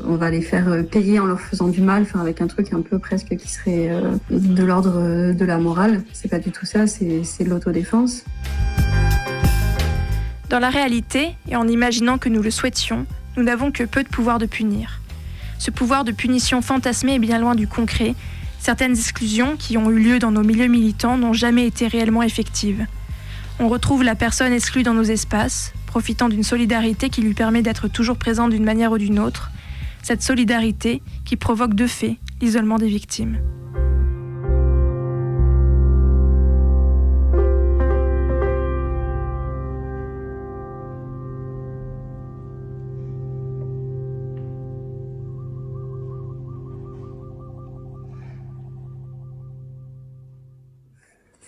on va les faire payer en leur faisant du mal, enfin, avec un truc un peu presque qui serait de l'ordre de la morale. C'est pas du tout ça, c'est de l'autodéfense. Dans la réalité, et en imaginant que nous le souhaitions, nous n'avons que peu de pouvoir de punir. Ce pouvoir de punition fantasmé est bien loin du concret. Certaines exclusions qui ont eu lieu dans nos milieux militants n'ont jamais été réellement effectives. On retrouve la personne exclue dans nos espaces, profitant d'une solidarité qui lui permet d'être toujours présente d'une manière ou d'une autre, cette solidarité qui provoque de fait l'isolement des victimes.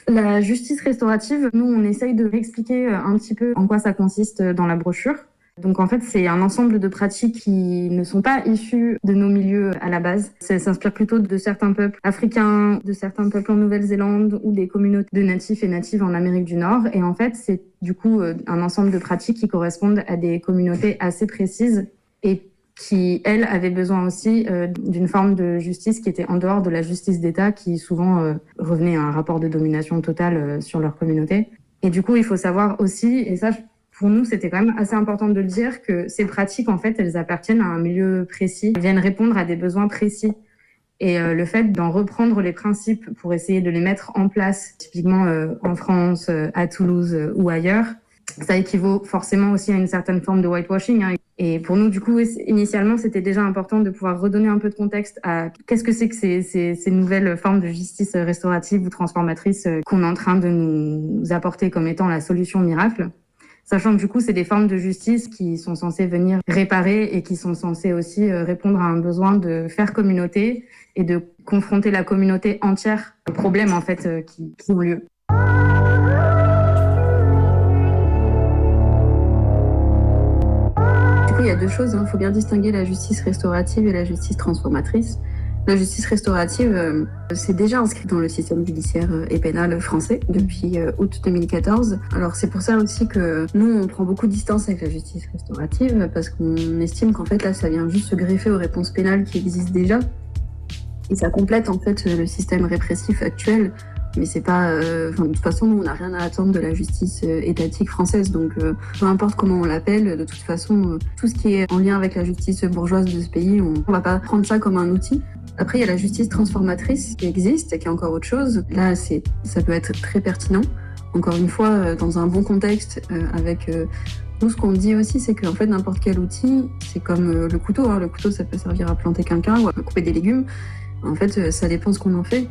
La justice restaurative, nous, on essaye de expliquer un petit peu en quoi ça consiste dans la brochure. Donc en fait, c'est un ensemble de pratiques qui ne sont pas issues de nos milieux à la base. Ça s'inspire plutôt de certains peuples africains, de certains peuples en Nouvelle-Zélande ou des communautés de natifs et natives en Amérique du Nord. Et en fait, c'est du coup un ensemble de pratiques qui correspondent à des communautés assez précises et qui, elles, avaient besoin aussi d'une forme de justice qui était en dehors de la justice d'État, qui souvent revenait à un rapport de domination totale sur leur communauté. Et du coup, il faut savoir aussi, et ça, pour nous, c'était quand même assez important de le dire, que ces pratiques, en fait, elles appartiennent à un milieu précis, elles viennent répondre à des besoins précis. Et le fait d'en reprendre les principes pour essayer de les mettre en place, typiquement en France, à Toulouse ou ailleurs, ça équivaut forcément aussi à une certaine forme de whitewashing, hein. Et pour nous, du coup, initialement, c'était déjà important de pouvoir redonner un peu de contexte à qu'est-ce que c'est que ces nouvelles formes de justice restaurative ou transformatrice qu'on est en train de nous apporter comme étant la solution miracle. Sachant que du coup, c'est des formes de justice qui sont censées venir réparer et qui sont censées aussi répondre à un besoin de faire communauté et de confronter la communauté entière aux problèmes en fait qui ont lieu. Il y a deux choses, il faut bien distinguer la justice restaurative et la justice transformatrice. La justice restaurative, c'est déjà inscrit dans le système judiciaire et pénal français depuis août 2014. Alors c'est pour ça aussi que nous, on prend beaucoup de distance avec la justice restaurative parce qu'on estime qu'en fait là, ça vient juste se greffer aux réponses pénales qui existent déjà. Et ça complète en fait le système répressif actuel. Mais c'est pas, de toute façon, nous, on n'a rien à attendre de la justice étatique française. Donc, peu importe comment on l'appelle, de toute façon, tout ce qui est en lien avec la justice bourgeoise de ce pays, on va pas prendre ça comme un outil. Après, il y a la justice transformatrice qui existe et qui est encore autre chose. Là, ça peut être très pertinent. Encore une fois, dans un bon contexte, avec Nous, ce qu'on dit aussi, c'est qu'en fait, n'importe quel outil, c'est comme le couteau. Le couteau, ça peut servir à planter quelqu'un ou à couper des légumes. En fait, ça dépend ce qu'on en fait.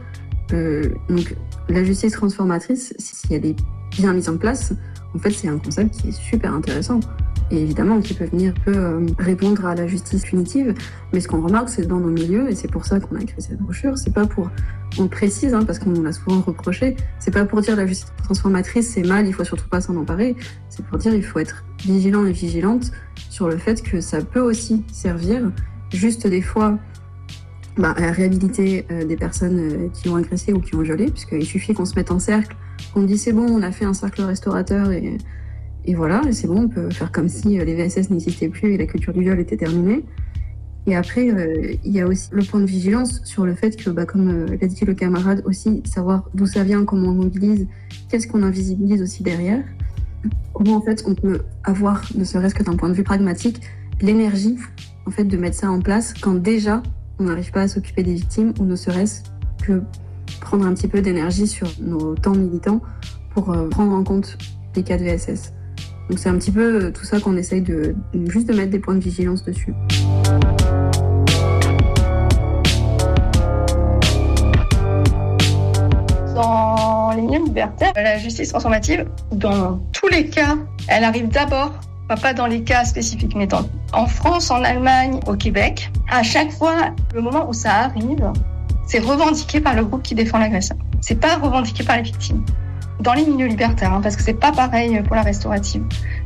Donc, la justice transformatrice, si elle est bien mise en place, en fait, c'est un concept qui est super intéressant. Et évidemment, qui peut venir répondre à la justice punitive. Mais ce qu'on remarque, c'est dans nos milieux, et c'est pour ça qu'on a créé cette brochure, c'est pas pour... On précise, parce qu'on nous l'a souvent reproché, c'est pas pour dire la justice transformatrice, c'est mal, il faut surtout pas s'en emparer. C'est pour dire il faut être vigilant et vigilante sur le fait que ça peut aussi servir, juste des fois, à réhabiliter des personnes qui ont agressé ou qui ont violé, puisqu'il suffit qu'on se mette en cercle, qu'on dit c'est bon, on a fait un cercle restaurateur et voilà, et c'est bon, on peut faire comme si les VSS n'existaient plus et la culture du viol était terminée. Et après, il y a aussi le point de vigilance sur le fait que, comme l'a dit le camarade, aussi savoir d'où ça vient, comment on mobilise, qu'est-ce qu'on invisibilise aussi derrière, comment en fait on peut avoir, ne serait-ce que d'un point de vue pragmatique, l'énergie en fait de mettre ça en place quand déjà on n'arrive pas à s'occuper des victimes, ou ne serait-ce que prendre un petit peu d'énergie sur nos temps militants pour prendre en compte les cas de VSS. Donc c'est un petit peu tout ça qu'on essaye juste de mettre des points de vigilance dessus. Dans les milieux libertaires, la justice transformative, dans tous les cas, elle arrive d'abord, pas dans les cas spécifiques, mais en France, en Allemagne, au Québec. À chaque fois, le moment où ça arrive, c'est revendiqué par le groupe qui défend l'agresseur. C'est pas revendiqué par les victimes. Dans les milieux libertaires, parce que c'est pas pareil pour la restaurative.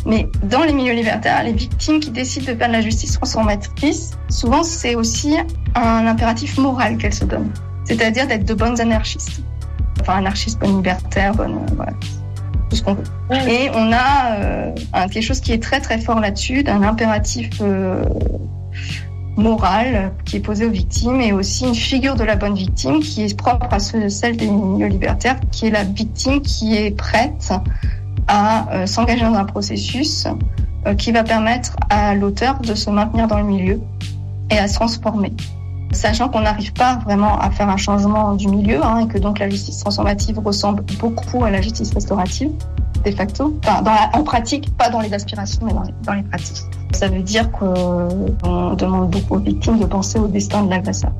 Mais dans les milieux libertaires, les victimes qui décident de faire de la justice transformatrice, souvent c'est aussi un impératif moral qu'elles se donnent. C'est-à-dire d'être de bonnes anarchistes. Enfin, anarchistes, bonnes libertaires, voilà. Tout ce qu'on veut. Et on a quelque chose qui est très très fort là-dessus, d'un impératif moral qui est posé aux victimes, et aussi une figure de la bonne victime qui est propre à celle des milieux libertaires, qui est la victime qui est prête à s'engager dans un processus qui va permettre à l'auteur de se maintenir dans le milieu et à se transformer. Sachant qu'on n'arrive pas vraiment à faire un changement du milieu, et que donc la justice transformative ressemble beaucoup à la justice restaurative, de facto. Enfin, en pratique, pas dans les aspirations, mais dans les pratiques. Ça veut dire qu'on demande beaucoup aux victimes de penser au destin de l'agresseur.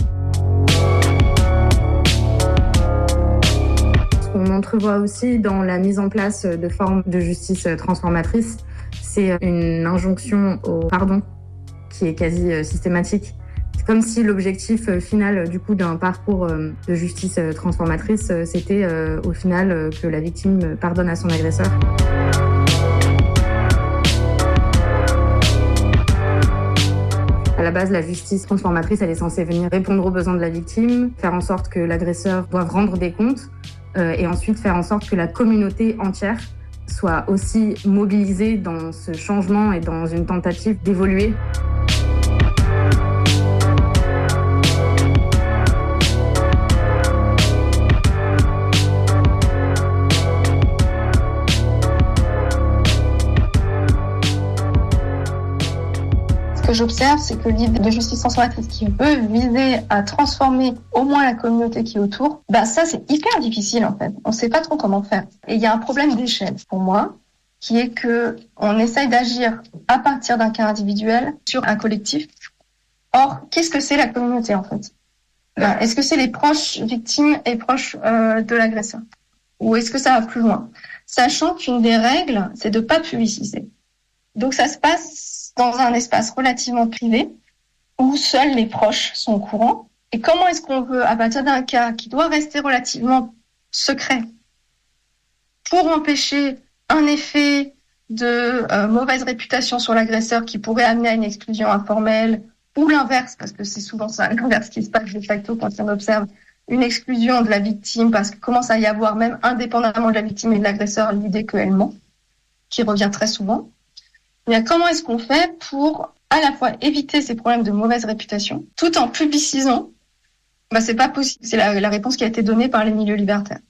Ce qu'on entrevoit aussi dans la mise en place de formes de justice transformatrice, c'est une injonction au pardon qui est quasi systématique. C'est comme si l'objectif final du coup d'un parcours de justice transformatrice, c'était au final que la victime pardonne à son agresseur. À la base, la justice transformatrice, elle est censée venir répondre aux besoins de la victime, faire en sorte que l'agresseur doive rendre des comptes, et ensuite faire en sorte que la communauté entière soit aussi mobilisée dans ce changement et dans une tentative d'évoluer. Ce que j'observe, c'est que l'idée de justice transformatrice qui veut viser à transformer au moins la communauté qui est autour, ça c'est hyper difficile en fait. On ne sait pas trop comment faire. Et il y a un problème d'échelle pour moi, qui est que on essaye d'agir à partir d'un cas individuel sur un collectif. Or, qu'est-ce que c'est la communauté en fait ? Est-ce que c'est les proches victimes et proches de l'agresseur ? Ou est-ce que ça va plus loin ? Sachant qu'une des règles, c'est de ne pas publiciser. Donc ça se passe dans un espace relativement privé où seuls les proches sont au courant. Et comment est-ce qu'on veut, à partir d'un cas qui doit rester relativement secret, pour empêcher un effet de mauvaise réputation sur l'agresseur qui pourrait amener à une exclusion informelle, ou l'inverse, parce que c'est souvent ça, l'inverse qui se passe de facto quand on observe une exclusion de la victime, parce qu'il commence à y avoir, même indépendamment de la victime et de l'agresseur, l'idée qu'elle ment, qui revient très souvent. Mais comment est-ce qu'on fait pour à la fois éviter ces problèmes de mauvaise réputation, tout en publicisant ? C'est pas possible. C'est la réponse qui a été donnée par les milieux libertaires.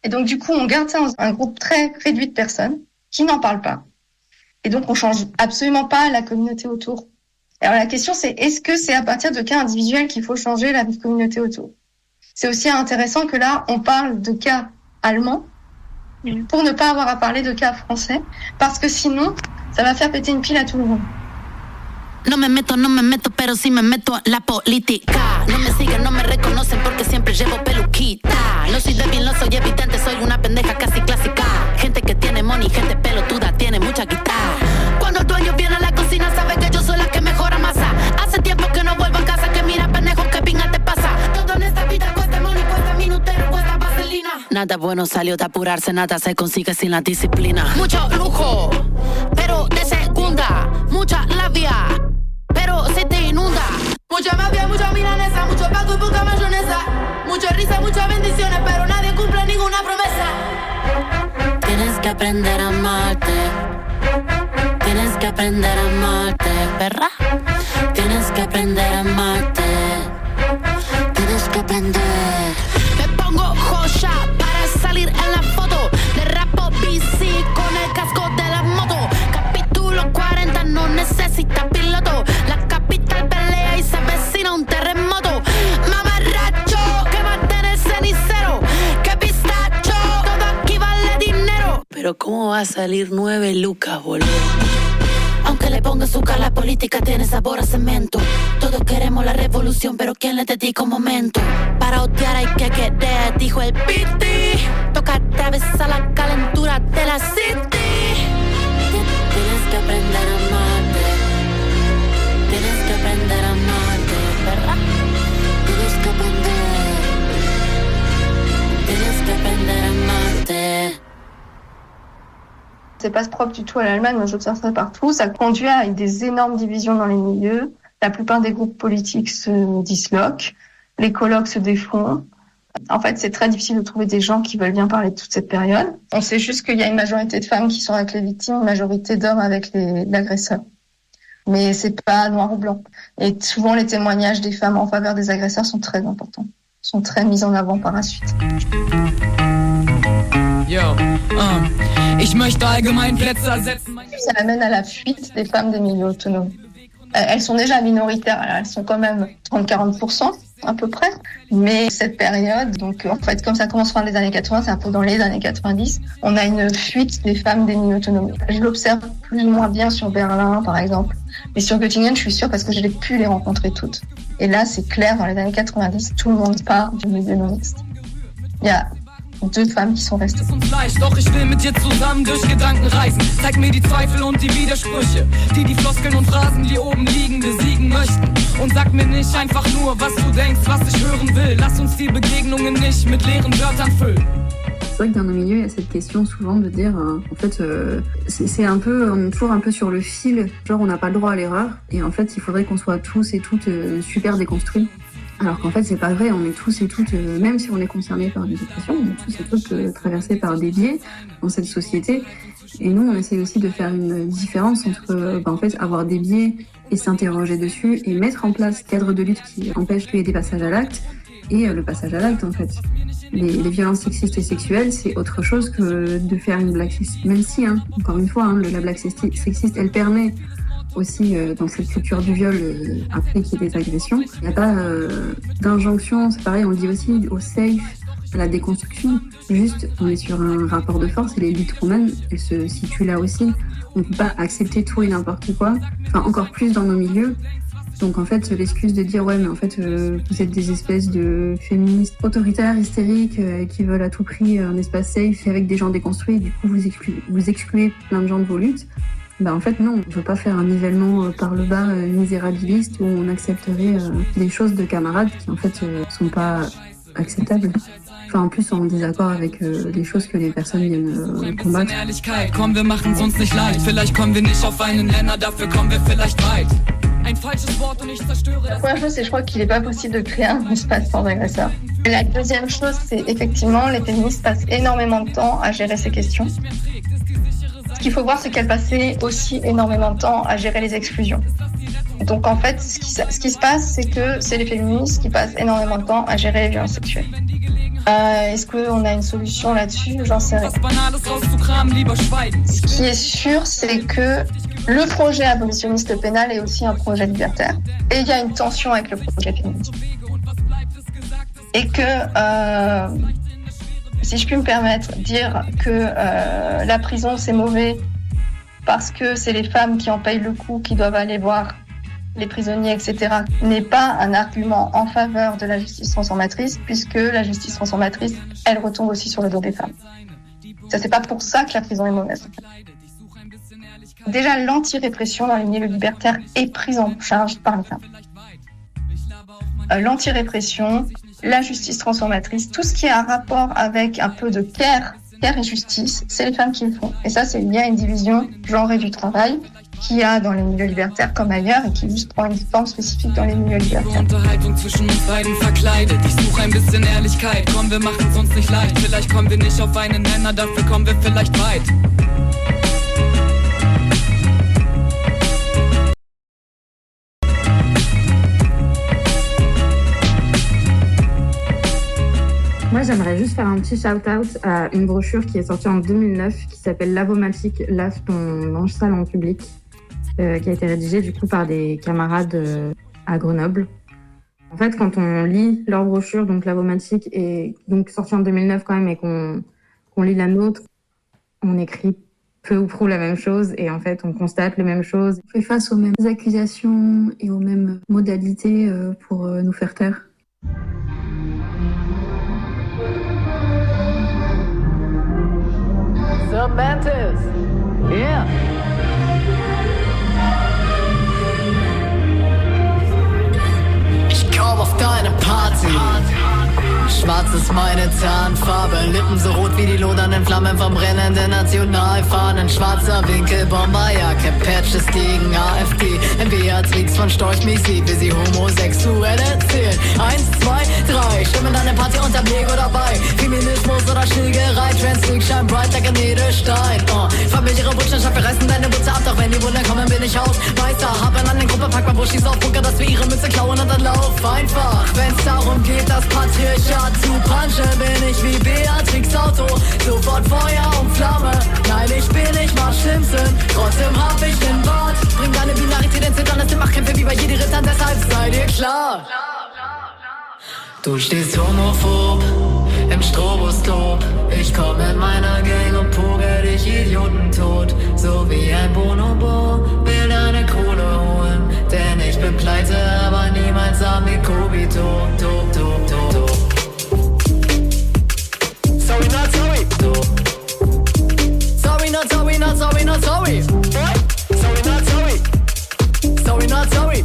Et donc, du coup, on garde ça dans un groupe très réduit de personnes qui n'en parlent pas. Et donc, on change absolument pas la communauté autour. Alors, la question, c'est est-ce que c'est à partir de cas individuels qu'il faut changer la communauté autour ? C'est aussi intéressant que là, on parle de cas allemands, pour ne pas avoir à parler de cas français, parce que sinon, ça va faire péter une pile à tout le monde. No me meto, pero si me meto en la política. No me siguen, no me reconocen porque siempre llevo peluquita. No soy débil, no soy evidente, soy una pendeja casi clásica. Gente que tiene money, gente pelotuda, tiene mucha guitarra. Cuando el dueño viene a la cocina, sabe que yo soy la que mejora masa. Hace tiempo que no vuelvo a casa, que mira pendejo, que pinga te pasa. Todo en esta vida cuesta money, cuesta minutero, cuesta vaselina. Nada bueno salió de apurarse, nada se consigue sin la disciplina. Mucho lujo, pero de segunda, mucha labia. Pero se te inunda. Mucha mafia, mucha milanesa, mucho paco y poca mayonesa. Mucha risa, muchas bendiciones, pero nadie cumple ninguna promesa. Tienes que aprender a amarte. Tienes que aprender a amarte, perra. Tienes que aprender a amarte. Tienes que aprender. Me pongo joya para salir en la foto. Derrapo bici con el casco de la moto. Capítulo 40 no necesita piloto. La capital pelea y se avecina un terremoto. Mamarracho, quémate en el cenicero. Que pistacho, todo aquí vale dinero. Pero ¿cómo va a salir 9 lucas, boludo? Aunque le ponga azúcar, la política tiene sabor a cemento. Todos queremos la revolución, pero ¿quién le dedica un momento? Para odiar hay que querer, dijo el Piti. Toca atravesar la calentura de la city. Tienes que aprender a amarte. Tienes que aprender a amarte, ¿verdad? Tienes que aprender. Tienes que aprender a amarte. C'est pas propre du tout à l'Allemagne, mais j'observe ça partout. Ça conduit à des énormes divisions dans les milieux. La plupart des groupes politiques se disloquent. Les colloques se défont. En fait, c'est très difficile de trouver des gens qui veulent bien parler de toute cette période. On sait juste qu'il y a une majorité de femmes qui sont avec les victimes, une majorité d'hommes avec l'agresseur. Mais c'est pas noir ou blanc. Et souvent, les témoignages des femmes en faveur des agresseurs sont très importants, sont très mis en avant par la suite. Ça amène à la fuite des femmes des milieux autonomes. Elles sont déjà minoritaires, elles sont quand même 30-40% à peu près. Mais cette période, donc en fait, comme ça commence fin des années 80, c'est un peu dans les années 90, on a une fuite des femmes des milieux autonomes. Je l'observe plus ou moins bien sur Berlin, par exemple. Mais sur Göttingen, je suis sûre parce que j'ai pu les rencontrer toutes. Et là, c'est clair, dans les années 90, tout le monde part du milieu non mixte. Il y a 2 femmes qui sont restées. Doch ich will mit dir zusammen durch Gedanken reisen. Zeig mir die Zweifel und die Widersprüche, die Floskeln und Phrasen, die oben liegen, besiegen möchten. Und sag mir nicht einfach nur, was du denkst, was ich hören will. Lass uns die Begegnungen nicht mit leeren Wörtern füllen. C'est vrai que dans nos milieux, il y a cette question souvent de dire, en fait, c'est un peu, on est toujours un peu sur le fil, genre on n'a pas le droit à l'erreur, et en fait, il faudrait qu'on soit tous et toutes super déconstruits. Alors qu'en fait, c'est pas vrai, on est tous et toutes, même si on est concernés par des oppressions, on est tous et toutes traversés par des biais dans cette société. Et nous, on essaie aussi de faire une différence entre, en fait, avoir des biais et s'interroger dessus et mettre en place cadre de lutte qui empêche qu'il y ait des passages à l'acte et le passage à l'acte, en fait. Les violences sexistes et sexuelles, c'est autre chose que de faire une blague sexiste. Même si, encore une fois, la blague sexiste, elle permet aussi dans cette culture du viol, après qu'il y ait des agressions. Il n'y a pas d'injonction, c'est pareil, on le dit aussi au safe, à la déconstruction. Juste, on est sur un rapport de force et les luttes qu'on mène, elles se situent là aussi. On ne peut pas accepter tout et n'importe quoi, enfin encore plus dans nos milieux. Donc en fait, l'excuse de dire « ouais, mais en fait, vous êtes des espèces de féministes autoritaires, hystériques, qui veulent à tout prix un espace safe avec des gens déconstruits, et du coup vous excluez plein de gens de vos luttes », bah en fait non, on ne veut pas faire un nivellement par le bas misérabiliste où on accepterait des choses de camarades qui en fait sont pas acceptables. Enfin en plus en désaccord avec les choses que les personnes viennent combattre. La première chose, c'est je crois qu'il n'est pas possible de créer un espace sans agresseur. Et la deuxième chose, c'est effectivement les féministes passent énormément de temps à gérer ces questions. Ce qu'il faut voir, c'est qu'elles passaient aussi énormément de temps à gérer les exclusions. Donc en fait, ce qui se passe, c'est que c'est les féministes qui passent énormément de temps à gérer les violences sexuelles. Est-ce qu'on a une solution là-dessus? J'en sais rien. Ce qui est sûr, c'est que le projet abolitionniste pénal est aussi un projet libertaire. Et il y a une tension avec le projet féministe. Et que si je puis me permettre, dire que la prison c'est mauvais parce que c'est les femmes qui en payent le coût, qui doivent aller voir les prisonniers, etc., n'est pas un argument en faveur de la justice transformatrice, puisque la justice transformatrice, elle retombe aussi sur le dos des femmes. Ça, c'est pas pour ça que la prison est mauvaise. Déjà, l'anti-répression dans les milieux libertaires est prise en charge par les femmes. L'anti-répression, la justice transformatrice, tout ce qui a un rapport avec un peu de care et justice, c'est les femmes qui le font. Et ça, c'est lié à une division genrée du travail qu'il y a dans les milieux libertaires comme ailleurs et qui juste prend une forme spécifique dans les milieux libertaires. Unterhaltung zwischen uns beiden verkleidet. Ich suche ein bisschen Ehrlichkeit. Komm, wir machen's uns nicht leicht. Vielleicht kommen wir nicht auf einen Nenner, dafür kommen wir vielleicht weit. Moi, j'aimerais juste faire un petit shout-out à une brochure qui est sortie en 2009 qui s'appelle Lavomatique, lave ton linge sale en public, qui a été rédigée du coup par des camarades à Grenoble. En fait, quand on lit leur brochure, donc Lavomatique est donc sortie en 2009 quand même, et qu'on lit la nôtre, on écrit peu ou prou la même chose et en fait, on constate les mêmes choses. On fait face aux mêmes accusations et aux mêmes modalités pour nous faire taire. Mantis. Yeah. Ich komm auf deine Party. Schwarz ist meine Tarnfarbe, Lippen so rot wie die lodernden Flammen vom brennenden Nationalfahnen. Schwarzer Winkel, Bomberjacke, Patches gegen AfD. Ein Beatrix von Storch mich sieht, wie sie homosexuell erzählen. 1, 2, 3, stimmen deine Party unter Lego dabei. Feminismus oder Schlägerei, Trans-League shine bright like a Edelstein. Familiäre Buchstaben, wir reißen deine Butze ab, doch wenn die Wunder kommen, bin ich Hausmeister. Hab an den Gruppe, pack mal Buschis auf Bunker, dass wir ihre Mütze klauen und dann lauf einfach. Wenn's darum geht, das Patriarchat zu punchen, bin ich wie Beatrix Auto, sofort Feuer und Flamme. Nein, ich bin nicht mal Simpson, trotzdem hab ich den Bart. Bring deine Binarität ins Zittern, es sind Machtkämpfe wie bei jeder Rittern, deshalb sei dir klar. Du stehst homophob im Stroboskop. Ich komm in meiner Gang und pogel dich Idioten tot. So wie ein Bonobo, will deine Kohle holen. Denn ich bin pleite, aber niemals Amikobito. Sorry, not sorry. Sorry, not sorry, not sorry, not sorry. Sorry, not sorry. Sorry, not sorry.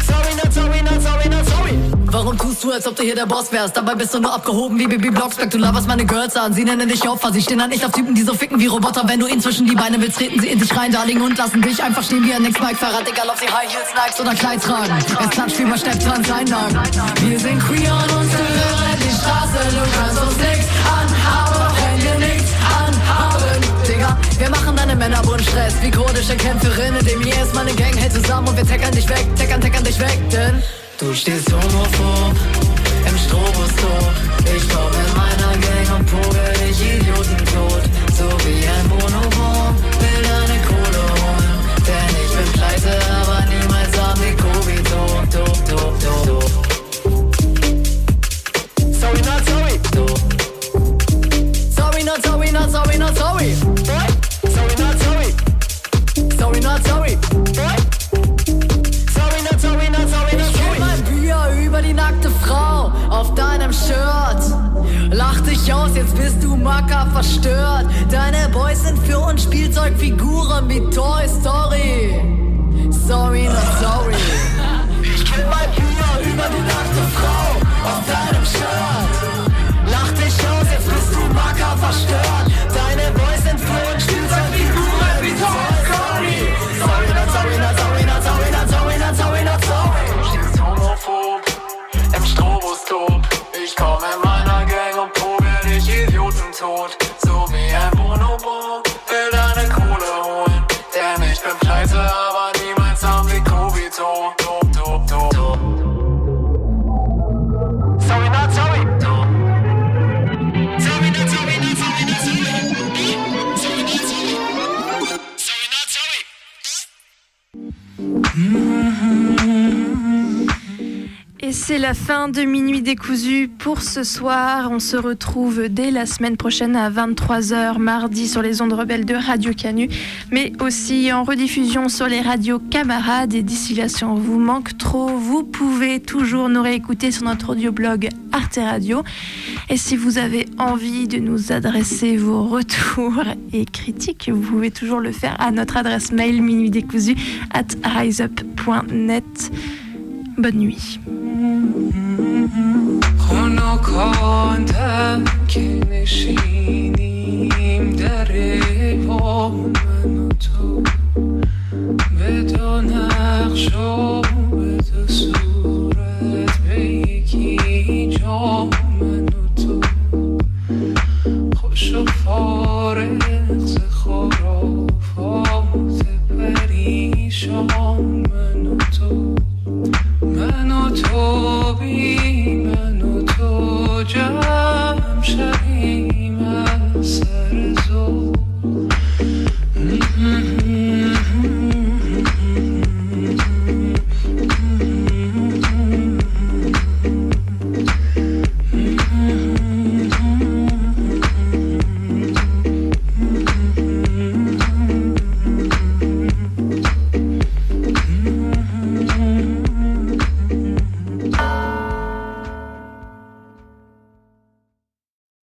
Sorry, not sorry, not sorry, not sorry. Warum tust du, als ob du hier der Boss wärst? Dabei bist du nur abgehoben wie Bibi Blocksberg. Du laberst meine Girls an, sie nennen dich Opfer. Sie stehen dann nicht auf Typen, die so ficken wie Roboter. Wenn du ihnen zwischen die Beine willst, treten sie in dich rein, Darling, und lassen dich einfach stehen wie ein Nix-Mike-Fahrrad. Egal, ob sie High Heels, Nikes oder Kleid tragen. Es klatscht wie bei Stepptrans Einlagen. Wir sind queer und uns gehören die Straße. Du kannst uns nix anhaben, wenn wir nichts anhaben. Digga, wir machen deine Männerbund-Stress wie kurdische Kämpferinnen. Dem hier ist meine Gang, hält zusammen und wir tackern dich weg, tackern dich weg, denn du stehst homophob im Stroboskop. Ich komm in meiner Gang und pogel dich Idioten tot. So wie ein Bonobo, will deine Kohle holen. Denn ich bin pleite, aber niemals Amikobito. Sorry, not sorry. Sorry, not sorry, not sorry, not sorry. Sorry, not sorry. Sorry, not sorry. Sorry, not sorry, not sorry, not sorry. Ich kill mein Bier über die nackte Frau auf deinem Shirt. Lach dich aus, jetzt bist du Macker verstört. Deine Boys sind für uns Spielzeugfiguren wie Toy Story. Sorry, not sorry. Ich kill mein Bier über die nackte Frau auf deinem Shirt. Lach dich aus, jetzt bist du Macker verstört. Deine Boys sind für uns Spielzeugfiguren wie Toy Story. Sorry, not sorry, not sorry, not sorry, not sorry, not sorry, not sorry. Du stehst homophob im Stroboskop. Ich komm in meiner Gang und pogel dich Idioten tot. So wie ein Bonobo, will deine Kohle holen. Denn ich bin pleite, aber niemals Amikobito. Sorry, not sorry. Sorry, not sorry, not sorry, not sorry. Sorry, not sorry. Sorry, not sorry. Et c'est la fin de Minuit décousu pour ce soir. On se retrouve dès la semaine prochaine à 23h mardi sur les ondes rebelles de Radio Canu, mais aussi en rediffusion sur les radios camarades. Et d'ici là, si on vous manque trop, vous pouvez toujours nous réécouter sur notre audioblog Arte Radio. Et si vous avez envie de nous adresser vos retours et critiques, vous pouvez toujours le faire à notre adresse mail minuitdécousu@riseup.net. Bonne nuit. خنکاندم که نشینیم در با من و تو به دو نقش و به دو صورت به یکی جا من و تو خوش و فارغ ز خرافات پریشان من و تو من و تو بی من و تو جمع شویم